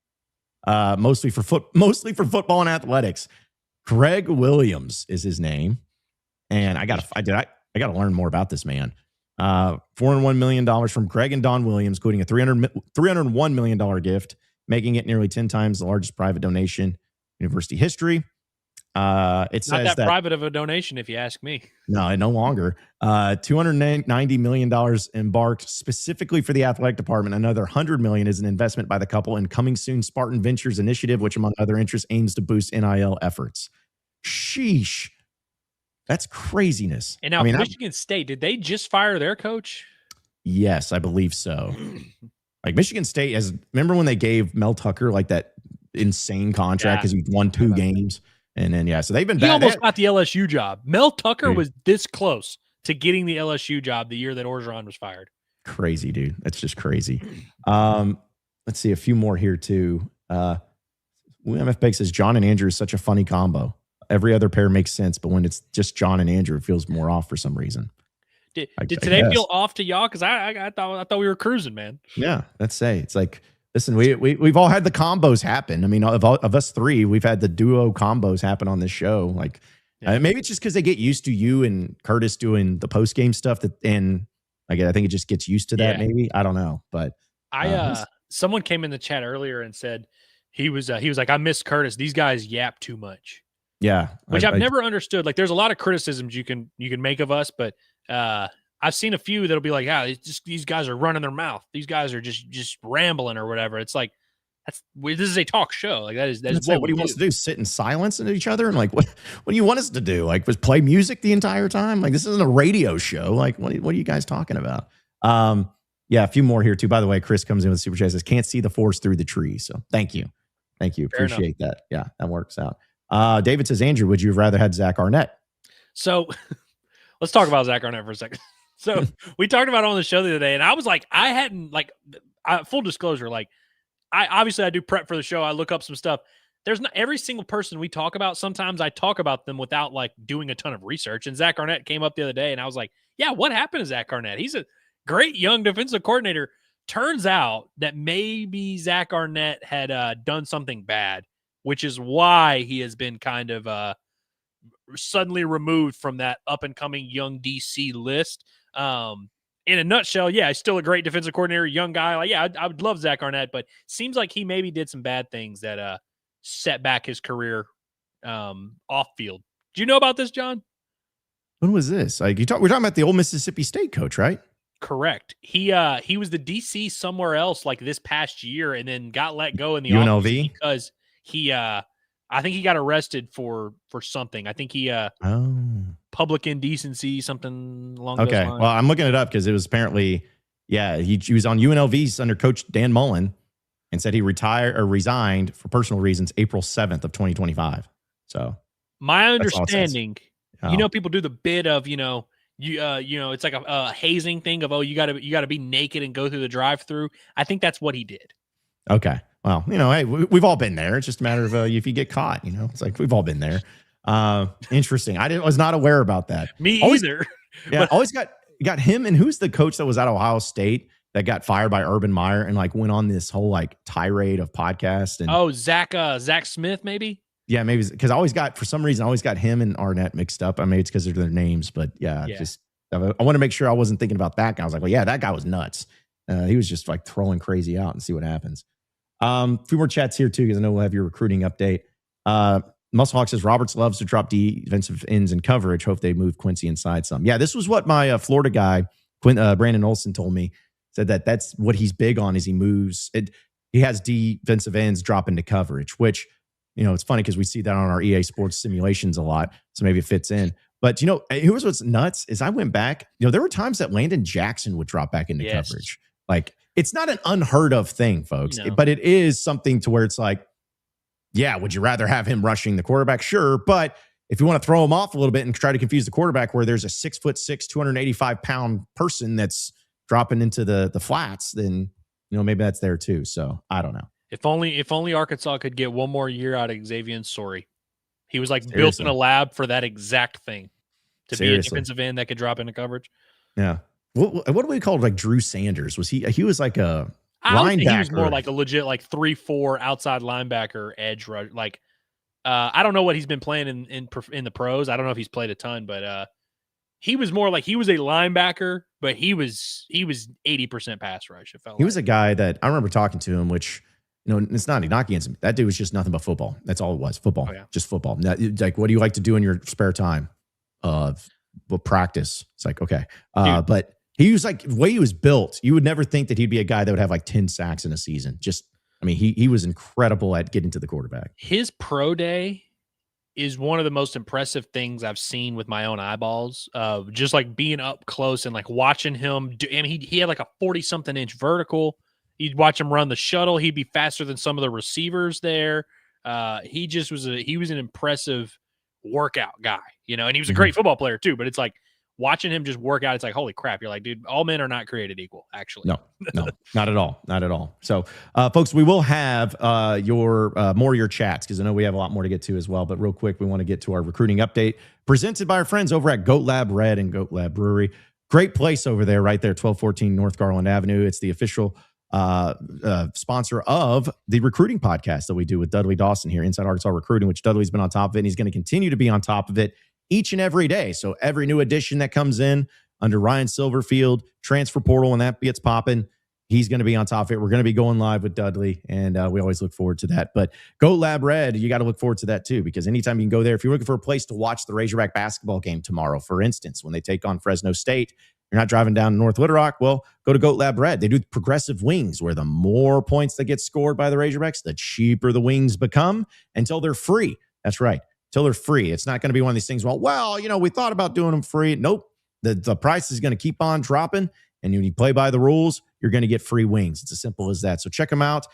Mostly for football and athletics. Greg Williams is his name, and I gotta learn more about this man. $401 million from Greg and Don Williams, including a $301 million gift, making it nearly 10 times the largest private donation in university history. It says not that private of a donation, if you ask me. No, no longer. $290 million embarked specifically for the athletic department. Another $100 million is an investment by the couple in Coming Soon Spartan Ventures initiative, which, among other interests, aims to boost NIL efforts. Sheesh. That's craziness. And now, Michigan State, did they just fire their coach? Yes, I believe so. Like Michigan State, remember when they gave Mel Tucker like that insane contract because he won 2 games? And then, so they've been bad. He almost got the LSU job. Mel Tucker was this close to getting the LSU job the year that Orgeron was fired. Crazy, dude. That's just crazy. Let's see a few more here, too. William F. Begg says, John and Andrew is such a funny combo. every other pair makes sense, but when it's just John and Andrew, it feels more off for some reason. Did today feel off to y'all? Because I thought we were cruising, man. Yeah, let's say it's like, listen, we've all had the combos happen. I mean, of us three, we've had the duo combos happen on this show. Like, maybe it's just because they get used to you and Curtis doing the post game stuff. And I think it just gets used to that. Maybe, I don't know, but someone came in the chat earlier and said he was like, I miss Curtis. These guys yap too much. Yeah, which I've never understood. Like, there's a lot of criticisms you can make of us, but I've seen a few that'll be like, these guys are running their mouth. These guys are just rambling or whatever. It's like, this is a talk show. Like, that is what he wants to do. Sit in silence at each other and like, what do you want us to do? Like, was play music the entire time? Like, this isn't a radio show. Like, what are you guys talking about? A few more here too. By the way, Chris comes in with super chat, says, can't see the forest through the trees. So thank you. Appreciate that. Yeah, that works out. David says, Andrew, would you have rather had Zach Arnett? So let's talk about Zach Arnett for a second. So we talked about it on the show the other day, and I was like, I hadn't full disclosure, like I do prep for the show. I look up some stuff. There's not every single person we talk about. Sometimes I talk about them without like doing a ton of research. And Zach Arnett came up the other day, and I was like, yeah, what happened to Zach Arnett? He's a great young defensive coordinator. Turns out that maybe Zach Arnett had done something bad, which is why he has been kind of suddenly removed from that up-and-coming young DC list. In a nutshell, he's still a great defensive coordinator, young guy. Like, I would love Zach Arnett, but seems like he maybe did some bad things that set back his career off field. Do you know about this, John? When was this? Like, we're talking about the old Mississippi State coach, right? Correct. He was the DC somewhere else like this past year, and then got let go in the UNLV because he I think he got arrested for something. I think he public indecency, something along those lines. Well, I'm looking it up because it was apparently he was on UNLV's under Coach Dan Mullen and said he resigned for personal reasons April 7th of 2025. So my understanding, people do the bit of it's like a hazing thing of you got to be naked and go through the drive-through. I think that's what he did. Okay. Well, hey, we've all been there. It's just a matter of if you get caught, it's like we've all been there. Interesting. Was not aware about that. Me either. Yeah, always got him. And who's the coach that was at Ohio State that got fired by Urban Meyer and like went on this whole like tirade of podcast? And Zach Smith, maybe. Yeah, maybe because I always got him and Arnett mixed up. I mean, it's because of their names, but just I want to make sure I wasn't thinking about that guy. I was like, well, yeah, that guy was nuts. He was just like throwing crazy out and see what happens. A few more chats here too, because I know we'll have your recruiting update. Musclehawk says Roberts loves to drop defensive ends in coverage. Hope they move Quincy inside some. Yeah, this was what my Florida guy, Brandon Olson, told me. Said that's what he's big on is he moves. He has defensive ends drop into coverage, which, it's funny because we see that on our EA Sports simulations a lot. So maybe it fits in. But, here's what's nuts is I went back. There were times that Landon Jackson would drop back into coverage. Like, it's not an unheard of thing, folks, but it is something to where it's like, yeah, would you rather have him rushing the quarterback? Sure. But if you want to throw him off a little bit and try to confuse the quarterback where there's a 6'6", 285-pound person that's dropping into the flats, then, maybe that's there too. So I don't know. If only Arkansas could get one more year out of Xavier Sorey. He was like built in a lab for that exact thing to be a defensive end that could drop into coverage. Yeah. What do we call like Drew Sanders? Was he was like a linebacker? He was more like a legit like 3-4 outside linebacker edge rush. Like I don't know what he's been playing in the pros. I don't know if he's played a ton, but he was more like he was a linebacker, but he was 80% pass rush. It felt he was a guy that I remember talking to him, which it's not a knock against him. That dude was just nothing but football. That's all it was. Football, just football. Now, like, what do you like to do in your spare time? Practice. It's like, okay. But he was like, the way he was built, you would never think that he'd be a guy that would have like 10 sacks in a season. He was incredible at getting to the quarterback. His pro day is one of the most impressive things I've seen with my own eyeballs of just like being up close and like watching him do. He had like a 40-something inch vertical. You'd watch him run the shuttle. He'd be faster than some of the receivers there. He was an impressive workout guy, and he was a great football player too. But it's like watching him just work out, it's like, holy crap. You're like, dude, all men are not created equal, actually. No, not at all. Not at all. So, folks, we will have more of your chats because I know we have a lot more to get to as well. But real quick, we want to get to our recruiting update presented by our friends over at Goat Lab Red and Goat Lab Brewery. Great place over there, right there, 1214 North Garland Avenue. It's the official sponsor of the recruiting podcast that we do with Dudley Dawson here, Inside Arkansas Recruiting, which Dudley's been on top of it, and he's going to continue to be on top of it each and every day. So every new edition that comes in under Ryan Silverfield, transfer portal, when that gets popping, he's going to be on top of it. We're going to be going live with Dudley, and we always look forward to that. But Goat Lab Red, you got to look forward to that too, because anytime you can go there, if you're looking for a place to watch the Razorback basketball game tomorrow, for instance, when they take on Fresno State, you're not driving down to North Little Rock, well, go to Goat Lab Red. They do progressive wings, where the more points that get scored by the Razorbacks, the cheaper the wings become until they're free. That's right, until they're free. It's not going to be one of these things, well, we thought about doing them free. Nope. The price is going to keep on dropping, and when you play by the rules, you're going to get free wings. It's as simple as that. So check them out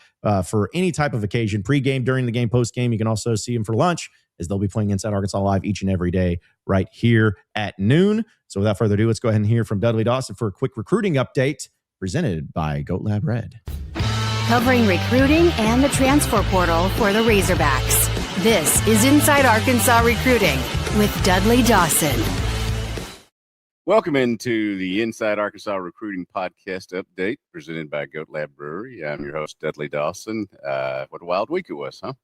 for any type of occasion, pre-game, during the game, post-game. You can also see them for lunch, as they'll be playing Inside Arkansas Live each and every day right here at noon. So without further ado, let's go ahead and hear from Dudley Dawson for a quick recruiting update presented by Goat Lab Red. Covering recruiting and the transfer portal for the Razorbacks. This is Inside Arkansas Recruiting with Dudley Dawson. Welcome into the Inside Arkansas Recruiting Podcast Update presented by Goat Lab Brewery. I'm your host, Dudley Dawson. What a wild week it was, huh?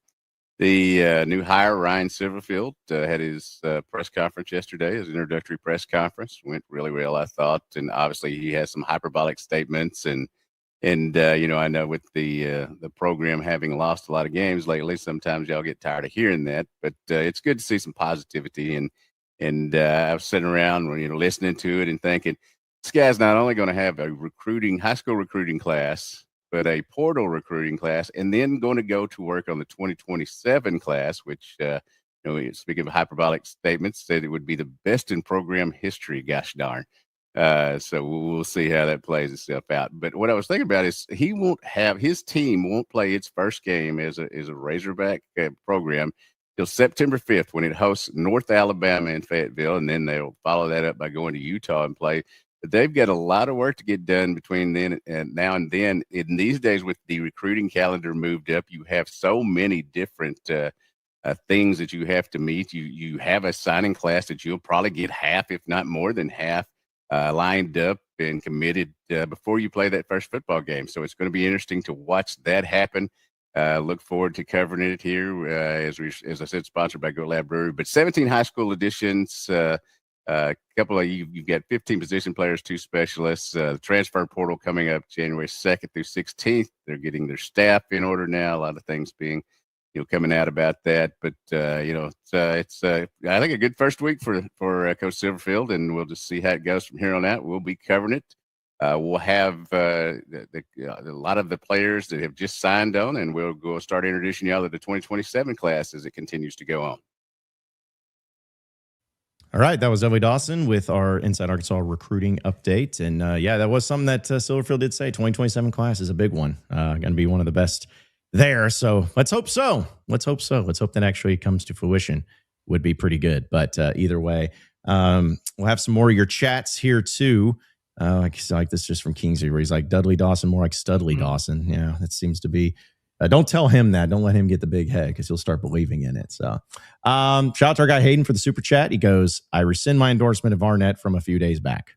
The new hire, Ryan Silverfield, had his press conference yesterday, his introductory press conference. Went really well, I thought. And obviously he has some hyperbolic statements. And I know with the program having lost a lot of games lately, sometimes y'all get tired of hearing that. But it's good to see some positivity. And I was sitting around, listening to it and thinking, this guy's not only going to have a high school recruiting class, but a portal recruiting class, and then going to go to work on the 2027 class, which, speaking of hyperbolic statements, said it would be the best in program history. Gosh darn. So we'll see how that plays itself out. But what I was thinking about is his team won't play its first game as a Razorback program till September 5th when it hosts North Alabama in Fayetteville, and then they'll follow that up by going to Utah and play. But they've got a lot of work to get done between then and now and then. In these days, with the recruiting calendar moved up, you have so many different things that you have to meet. You have a signing class that you'll probably get half, if not more than half, lined up and committed before you play that first football game. So it's going to be interesting to watch that happen. Look forward to covering it here, as I said, sponsored by Goat Lab Brewery. But 17 high school additions, couple of you've got 15 position players, 2 specialists. The transfer portal coming up January 2nd through 16th. They're getting their staff in order now. A lot of things being, coming out about that. But it's I think a good first week for Coach Silverfield, and we'll just see how it goes from here on out. We'll be covering it. We'll have a lot of the players that have just signed on, and we'll go start introducing y'all to the 2027 class as it continues to go on. All right, that was Dudley Dawson with our Inside Arkansas recruiting update. And that was something that Silverfield did say. 2027 class is a big one. Going to be one of the best there. So let's hope so. Let's hope that actually comes to fruition. Would be pretty good. But either way, we'll have some more of your chats here too. Like this just from Kingsley, where he's like, Dudley Dawson, more like Studley Dawson. Yeah, that seems to be. Don't tell him that. Don't let him get the big head, because he'll start believing in it. So shout out to our guy Hayden for the super chat. He goes, I rescind my endorsement of Arnett from a few days back.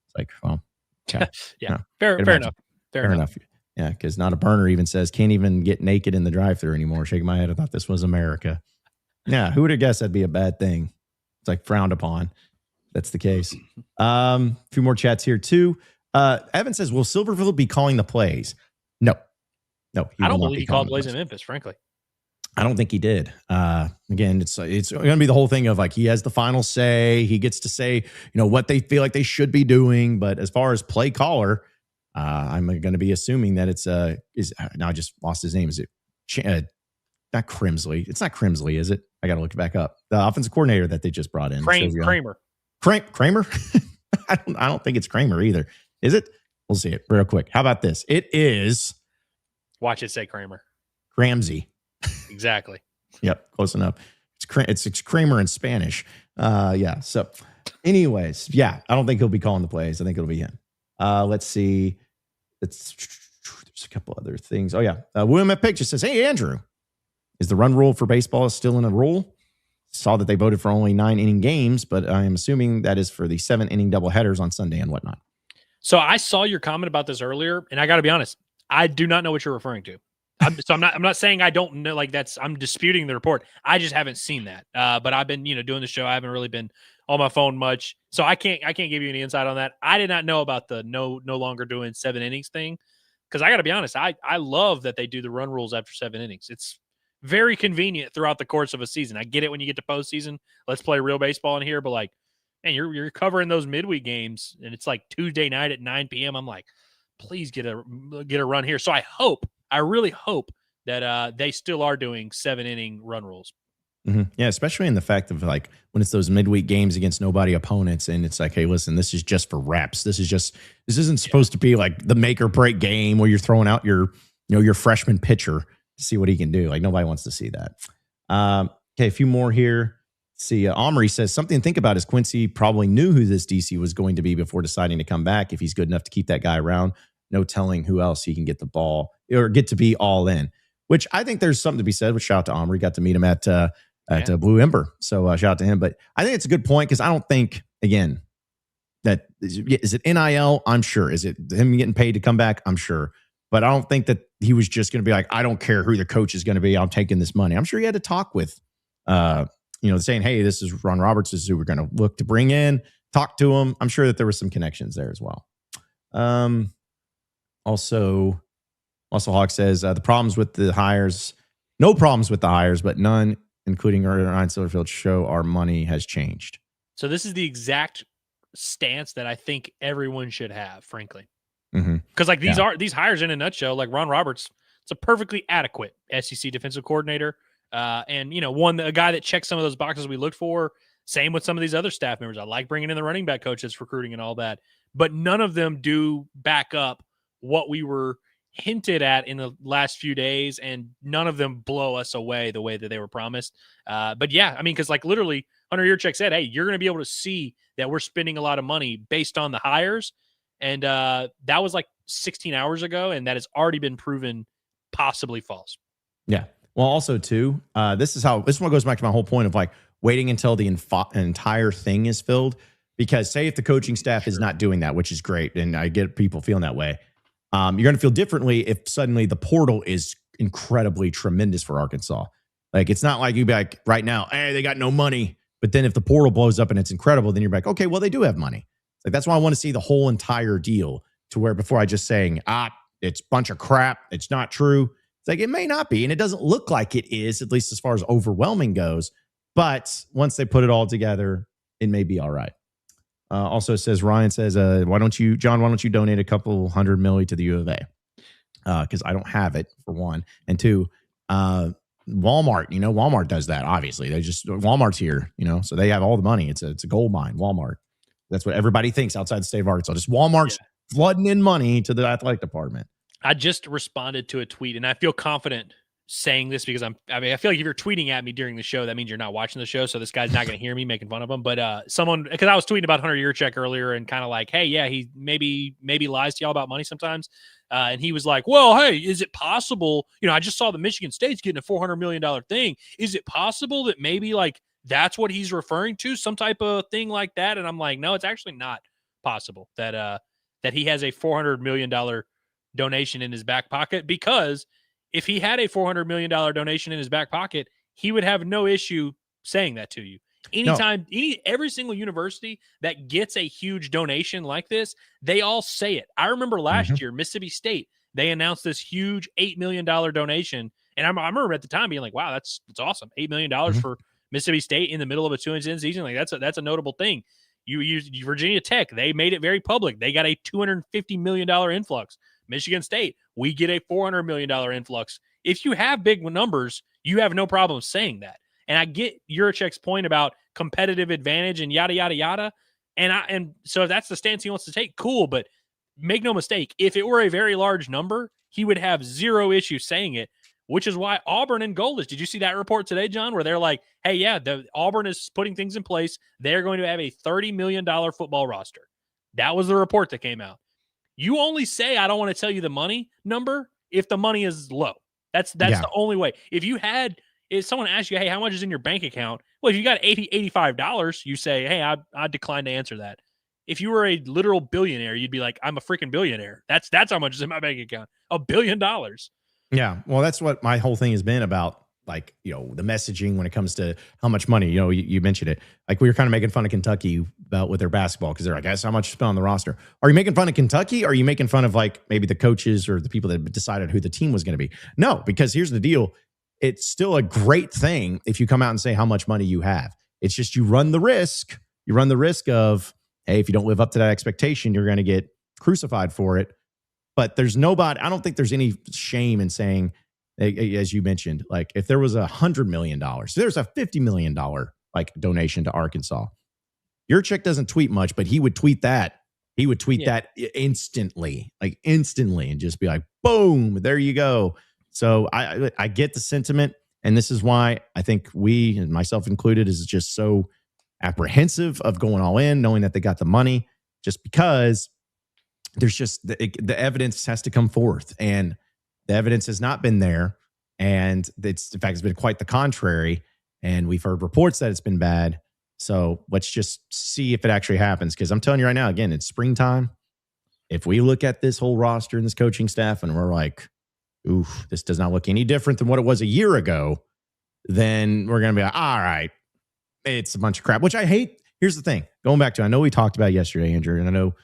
It's like, well, okay. Yeah, fair enough. Fair enough. Yeah, because Not a Burner even says, can't even get naked in the drive-thru anymore. Shaking my head. I thought this was America. Yeah, who would have guessed that'd be a bad thing? It's like frowned upon. That's the case. A few more chats here too. Evan says, will Silverfield be calling the plays? No, I don't believe he called plays in Memphis, frankly. I don't think he did. Again, it's going to be the whole thing of like, he has the final say. He gets to say, what they feel like they should be doing. But as far as play caller, I'm going to be assuming that now I just lost his name. Is it not Crimsley? It's not Crimsley, is it? I got to look it back up. The offensive coordinator that they just brought in. Kramer. Kramer? I don't think it's Kramer either. Is it? We'll see it real quick. How about this? It is. Watch it say Kramer. Ramsey. Exactly. Yep, close enough. It's Kramer in Spanish. So Anyways, yeah, I don't think he'll be calling the plays. I think it'll be him. Let's see. There's a couple other things. Oh, yeah. William at Pick just says, hey, Andrew, is the run rule for baseball still in a rule? Saw that they voted for only 9-inning games, but I am assuming that is for the 7-inning doubleheaders on Sunday and whatnot. So I saw your comment about this earlier, and I got to be honest, I do not know what you're referring to. I'm not saying I don't know. Like I'm disputing the report. I just haven't seen that. But I've been, doing the show. I haven't really been on my phone much, so I can't give you any insight on that. I did not know about the no longer doing 7 innings thing, because I got to be honest, I love that they do the run rules after 7 innings. It's very convenient throughout the course of a season. I get it when you get to postseason. Let's play real baseball in here, but like, man, you're covering those midweek games, and it's like Tuesday night at 9 p.m. I'm like, please get a run here. So I really hope that they still are doing 7-inning run rules. Mm-hmm. Yeah, especially in the fact of like when it's those midweek games against nobody opponents, and it's like, hey, listen, this is just for reps. This isn't supposed to be like the make or break game where you're throwing out your freshman pitcher to see what he can do. Like nobody wants to see that. Okay, a few more here. See, Omri says something to think about is Quincy probably knew who this DC was going to be before deciding to come back. If he's good enough to keep that guy around, no telling who else he can get the ball or get to be all in, which I think there's something to be said with. Shout out to Omri, got to meet him at Blue Ember. So shout out to him. But I think it's a good point, because I don't think, again, that is it NIL? I'm sure. Is it him getting paid to come back? I'm sure. But I don't think that he was just going to be like, I don't care who the coach is going to be, I'm taking this money. I'm sure he had to talk with, saying, hey, this is Ron Roberts. This is who we're going to look to bring in. Talk to him. I'm sure that there were some connections there as well. Also Hawk says the problems with the hires, no problems with the hires, but none, including Ryan Silverfield, show our money has changed. So this is the exact stance that I think everyone should have, frankly. Because these hires in a nutshell, like Ron Roberts, it's a perfectly adequate SEC defensive coordinator. And a guy that checks some of those boxes we looked for. Same with some of these other staff members. I like bringing in the running back coaches, recruiting and all that, but none of them do back up what we were hinted at in the last few days, and none of them blow us away the way that they were promised. But yeah, I mean, because like literally Hunter Yurchek said, hey, you're going to be able to see that we're spending a lot of money based on the hires. And that was like 16 hours ago, and that has already been proven possibly false. Yeah. Well, also too, this one goes back to my whole point of like waiting until the entire thing is filled. Because say if the coaching staff is not doing that, which is great, and I get people feeling that way, you're going to feel differently if suddenly the portal is incredibly tremendous for Arkansas. Like it's not like you'd be like right now, hey, they got no money. But then if the portal blows up and it's incredible, then you're like, okay, well, they do have money. Like that's why I want to see the whole entire deal, to where before I just saying, it's a bunch of crap, it's not true. It's like, it may not be, and it doesn't look like it is, at least as far as overwhelming goes. But once they put it all together, it may be all right. Also says, Ryan says, why don't you donate a couple $100 million to the U of A? Because I don't have it, for one. And two, Walmart, Walmart does that, obviously. Walmart's here, so they have all the money. It's a gold mine, Walmart. That's what everybody thinks outside the state of Arkansas. Just Walmart's flooding in money to the athletic department. I just responded to a tweet, and I feel confident saying this because I feel like if you're tweeting at me during the show, that means you're not watching the show. So this guy's not going to hear me making fun of him. But because I was tweeting about Hunter Yurchek earlier and kind of like, hey, yeah, he maybe lies to y'all about money sometimes. And he was like, well, hey, is it possible? I just saw the Michigan State's getting a $400 million thing. Is it possible that maybe like that's what he's referring to, some type of thing like that? And I'm like, no, it's actually not possible that he has a $400 million donation in his back pocket, because if he had a $400 million donation in his back pocket, he would have no issue saying that to you. Anytime, every single university that gets a huge donation like this, they all say it. I remember last year, Mississippi State, they announced this huge $8 million donation. And I remember at the time being like, wow, that's awesome. $8 million for Mississippi State in the middle of a 2-10 season. Like that's a notable thing. You use Virginia Tech. They made it very public. They got a $250 million influx. Michigan State, we get a $400 million influx. If you have big numbers, you have no problem saying that. And I get Yurchek's point about competitive advantage and yada, yada, yada. And so if that's the stance he wants to take, cool. But make no mistake, if it were a very large number, he would have zero issue saying it. which is why Auburn and Golders. Did you see that report today, John, where they're like, hey, yeah, Auburn is putting things in place. They're going to have a $30 million football roster. That was the report that came out. You only say, I don't want to tell you the money number if the money is low. That's the only way. If someone asks you, hey, how much is in your bank account? Well, if you got $85, you say, hey, I decline to answer that. If you were a literal billionaire, you'd be like, I'm a freaking billionaire. That's how much is in my bank account. $1 billion. Yeah. Well, that's what my whole thing has been about, like, the messaging when it comes to how much money, you mentioned it. Like, we were kind of making fun of Kentucky about with their basketball because they're like, that's how much you spent on the roster. Are you making fun of Kentucky? Or are you making fun of, like, maybe the coaches or the people that decided who the team was going to be? No, because here's the deal. It's still a great thing if you come out and say how much money you have. It's just you run the risk. You run the risk of, hey, if you don't live up to that expectation, you're going to get crucified for it. But I don't think there's any shame in saying, as you mentioned, like if there was $100 million, so there's a $50 million like donation to Arkansas. Your chick doesn't tweet much, but he would tweet that. He would tweet that instantly, and just be like, boom, there you go. So I get the sentiment. And this is why I think we, and myself included, is just so apprehensive of going all in, knowing that they got the money, just because there's just the evidence has to come forth, and the evidence has not been there. And in fact, it's been quite the contrary. And we've heard reports that it's been bad. So let's just see if it actually happens. Because I'm telling you right now, again, it's springtime. If we look at this whole roster and this coaching staff and we're like, oof, this does not look any different than what it was a year ago, then we're going to be like, all right, it's a bunch of crap, which I hate. Here's the thing. Going back to, I know we talked about it yesterday, Andrew, and I know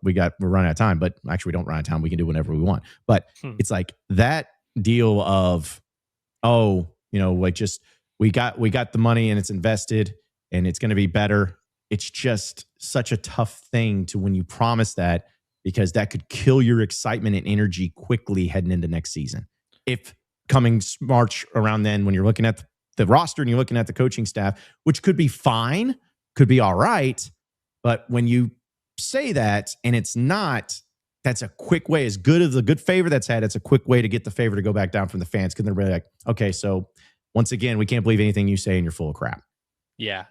we're running out of time, but actually we don't run out of time. We can do whatever we want. But it's like that deal of, like just we got the money and it's invested and it's going to be better. It's just such a tough thing to when you promise that, because that could kill your excitement and energy quickly heading into next season. If coming March around then, when you're looking at the roster and you're looking at the coaching staff, which could be fine, could be all right, but when you say that and it's not, that's a quick way, as good as the good favor that's had, it's a quick way to get the favor to go back down from the fans, because they're really like, okay, so once again, we can't believe anything you say and you're full of crap. Yeah.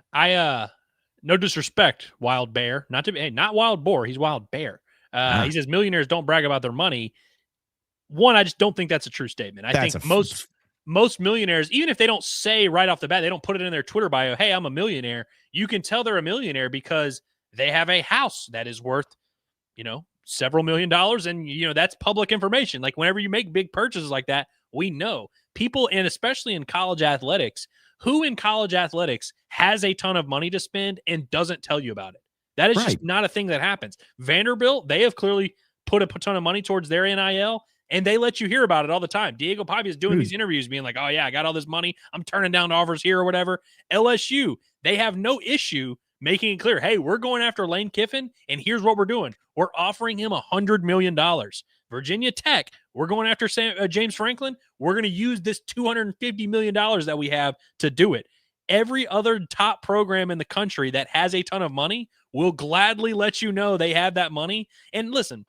No disrespect, Wild Bear. Not Wild Boar, he's Wild Bear. He says millionaires don't brag about their money. One, I just don't think that's a true statement. I think most millionaires, even if they don't say right off the bat, they don't put it in their Twitter bio, hey, I'm a millionaire. You can tell they're a millionaire because they have a house that is worth, several $1 million. And, that's public information. Like, whenever you make big purchases like that, we know people, and especially in college athletics, who in college athletics has a ton of money to spend and doesn't tell you about it. That is just not a thing that happens. Vanderbilt, they have clearly put a ton of money towards their NIL, and they let you hear about it all the time. Diego Pavia is doing these interviews being like, oh, yeah, I got all this money. I'm turning down offers here or whatever. LSU, they have no issue making it clear, hey, we're going after Lane Kiffin, and here's what we're doing. We're offering him $100 million. Virginia Tech, we're going after James Franklin. We're going to use this $250 million that we have to do it. Every other top program in the country that has a ton of money will gladly let you know they have that money. And listen,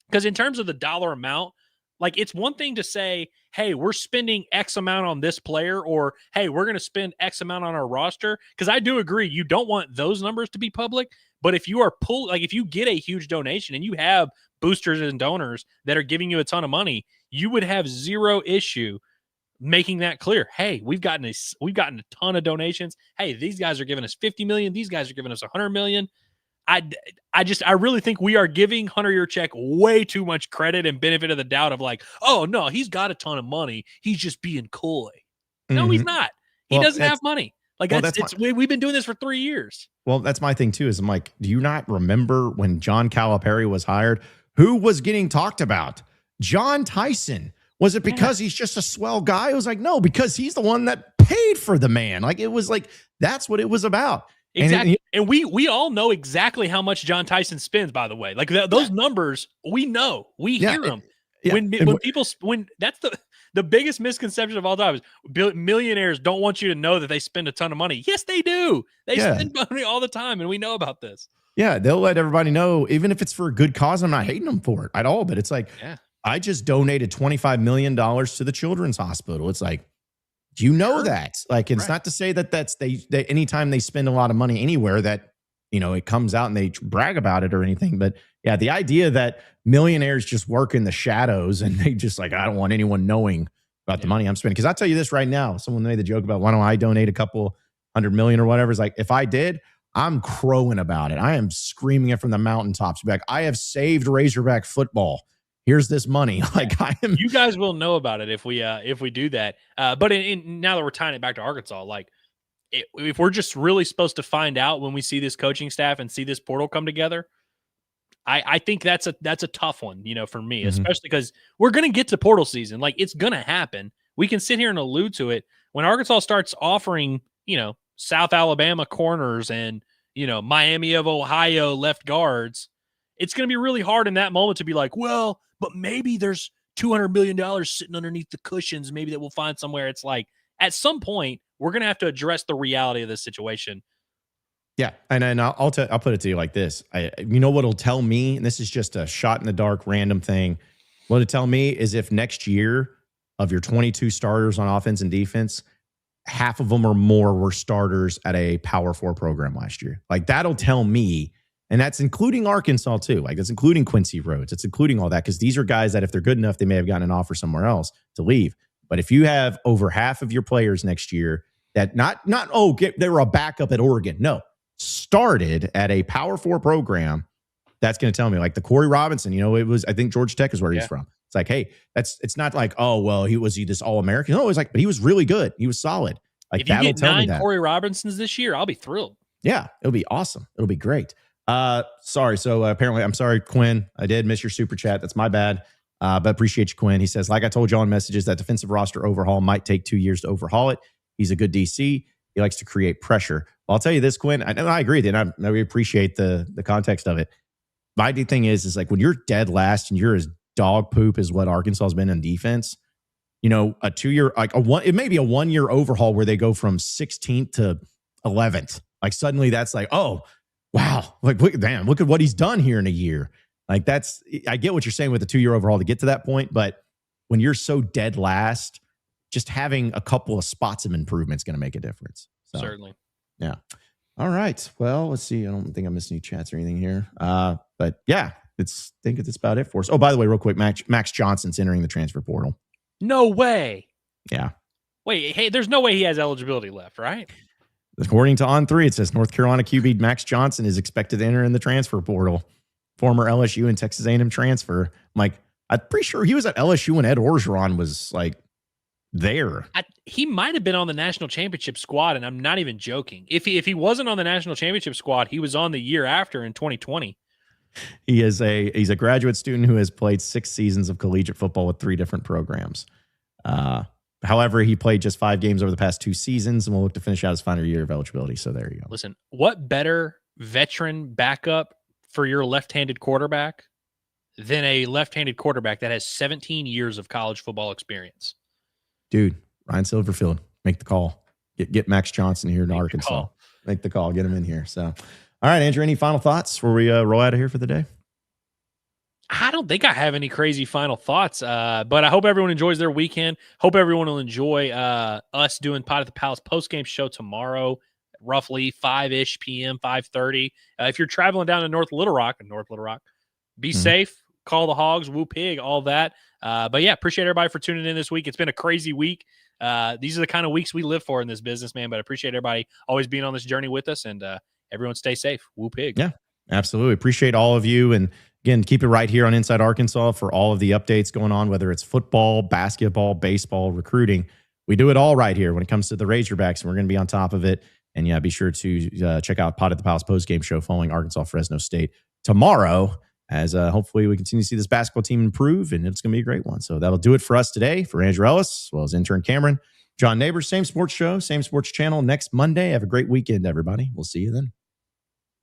because in terms of the dollar amount, like, it's one thing to say, hey, we're spending X amount on this player, or, hey, we're going to spend X amount on our roster. Because I do agree, you don't want those numbers to be public. But if you are if you get a huge donation and you have boosters and donors that are giving you a ton of money, you would have zero issue making that clear. Hey, we've gotten a ton of donations. Hey, these guys are giving us 50 million. These guys are giving us 100 million. I really think we are giving Hunter Yurchek way too much credit and benefit of the doubt of like, oh no, he's got a ton of money. He's just being coy. No, he's not. He doesn't have money. Like, we've been doing this for 3 years. Well, that's my thing too, is I'm like, do you not remember when John Calipari was hired? Who was getting talked about? John Tyson. Was it because he's just a swell guy? It was like, no, because he's the one that paid for the man. Like, it was like, that's what it was about. Exactly. And we all know exactly how much John Tyson spends, by the way. Like, those numbers, we know. We hear them. When that's the biggest misconception of all time is millionaires don't want you to know that they spend a ton of money. Yes, they do. They spend money all the time, and we know about this. Yeah, they'll let everybody know, even if it's for a good cause. I'm not hating them for it at all, but it's like, I just donated $25 million to the children's hospital. It's like, you know that. Like, it's not to say that that's they anytime they spend a lot of money anywhere that, it comes out and they brag about it or anything. But yeah, the idea that millionaires just work in the shadows and they just like, I don't want anyone knowing about the money I'm spending. Because I'll tell you this right now, someone made the joke about why don't I donate a couple $100 million or whatever. It's like, if I did, I'm crowing about it. I am screaming it from the mountaintops. Like, I have saved Razorback football. Here's this money. Like, I am. You guys will know about it if we do that. But now that we're tying it back to Arkansas, like if we're just really supposed to find out when we see this coaching staff and see this portal come together, I think that's a tough one, for me, especially because we're going to get to portal season. Like, it's going to happen. We can sit here and allude to it when Arkansas starts offering, South Alabama corners and, Miami of Ohio left guards. It's going to be really hard in that moment to be like, well, but maybe there's $200 million sitting underneath the cushions, maybe that we'll find somewhere. It's like, at some point, we're going to have to address the reality of this situation. Yeah, and I'll put it to you like this. What'll tell me, and this is just a shot in the dark, random thing. What'll tell me is if next year of your 22 starters on offense and defense, half of them or more were starters at a Power 4 program last year. Like, that'll tell me, and that's including Arkansas too. Like, that's including Quincy Rhodes. It's including all that because these are guys that if they're good enough, they may have gotten an offer somewhere else to leave. But if you have over half of your players next year that they were a backup at Oregon, no, started at a Power 4 program, that's going to tell me, like the Corey Robinson, I think Georgia Tech is where he's from. It's like, hey, it's not like, oh, well, was he this All-American? No, it was like, but he was really good. He was solid. Like, if you get 9 Corey Robinsons this year, I'll be thrilled. Yeah, it'll be awesome. It'll be great. Sorry. So apparently, I'm sorry, Quinn. I did miss your super chat. That's my bad. But appreciate you, Quinn. He says, like I told you on messages, that defensive roster overhaul might take 2 years to overhaul it. He's a good DC. He likes to create pressure. Well, I'll tell you this, Quinn. I agree. And I really appreciate the context of it. My thing is like when you're dead last and you're as dog poop as what Arkansas has been in defense, a 2 year, it may be a 1 year overhaul where they go from 16th to 11th. Like suddenly that's like, oh, wow. Like, look at what he's done here in a year. Like I get what you're saying with the 2 year overhaul to get to that point. But when you're so dead last, just having a couple of spots of improvement is going to make a difference. So, certainly. Yeah. All right. Well, let's see. I don't think I'm missing any chats or anything here. But yeah, I think that's about it for us. Oh, by the way, real quick, Max Johnson's entering the transfer portal. No way. Yeah. Wait, hey, there's no way he has eligibility left, right? According to On3, it says North Carolina QB Max Johnson is expected to enter in the transfer portal. Former LSU and Texas A&M transfer. I'm like, I'm pretty sure he was at LSU when Ed Orgeron was like there. He might have been on the national championship squad, and I'm not even joking. If he wasn't on the national championship squad, he was on the year after in 2020. He's a graduate student who has played 6 seasons of collegiate football with 3 different programs. However, he played just 5 games over the past 2 seasons and will look to finish out his final year of eligibility. So there you go. Listen, what better veteran backup for your left-handed quarterback than a left-handed quarterback that has 17 years of college football experience? Dude, Ryan Silverfield, make the call. Get Max Johnson here in Arkansas. Make the call. Get him in here. So, all right, Andrew, any final thoughts before we roll out of here for the day? I don't think I have any crazy final thoughts, but I hope everyone enjoys their weekend. Hope everyone will enjoy us doing Pot at the Palace postgame show tomorrow, roughly 5-ish p.m., 5:30. If you're traveling down to North Little Rock, be safe, call the hogs, woo pig, all that. But yeah, appreciate everybody for tuning in this week. It's been a crazy week. These are the kind of weeks we live for in this business, man, but I appreciate everybody always being on this journey with us, and everyone stay safe. Woo pig. Yeah, absolutely. Appreciate all of you. And again, keep it right here on Inside Arkansas for all of the updates going on, whether it's football, basketball, baseball, recruiting. We do it all right here when it comes to the Razorbacks, and we're going to be on top of it. And yeah, be sure to check out Pot at the Palace postgame show following Arkansas Fresno State tomorrow, as hopefully we continue to see this basketball team improve, and it's going to be a great one. So that'll do it for us today. For Andrew Ellis, as well as intern Cameron, John Neighbors, same sports show, same sports channel next Monday. Have a great weekend, everybody. We'll see you then.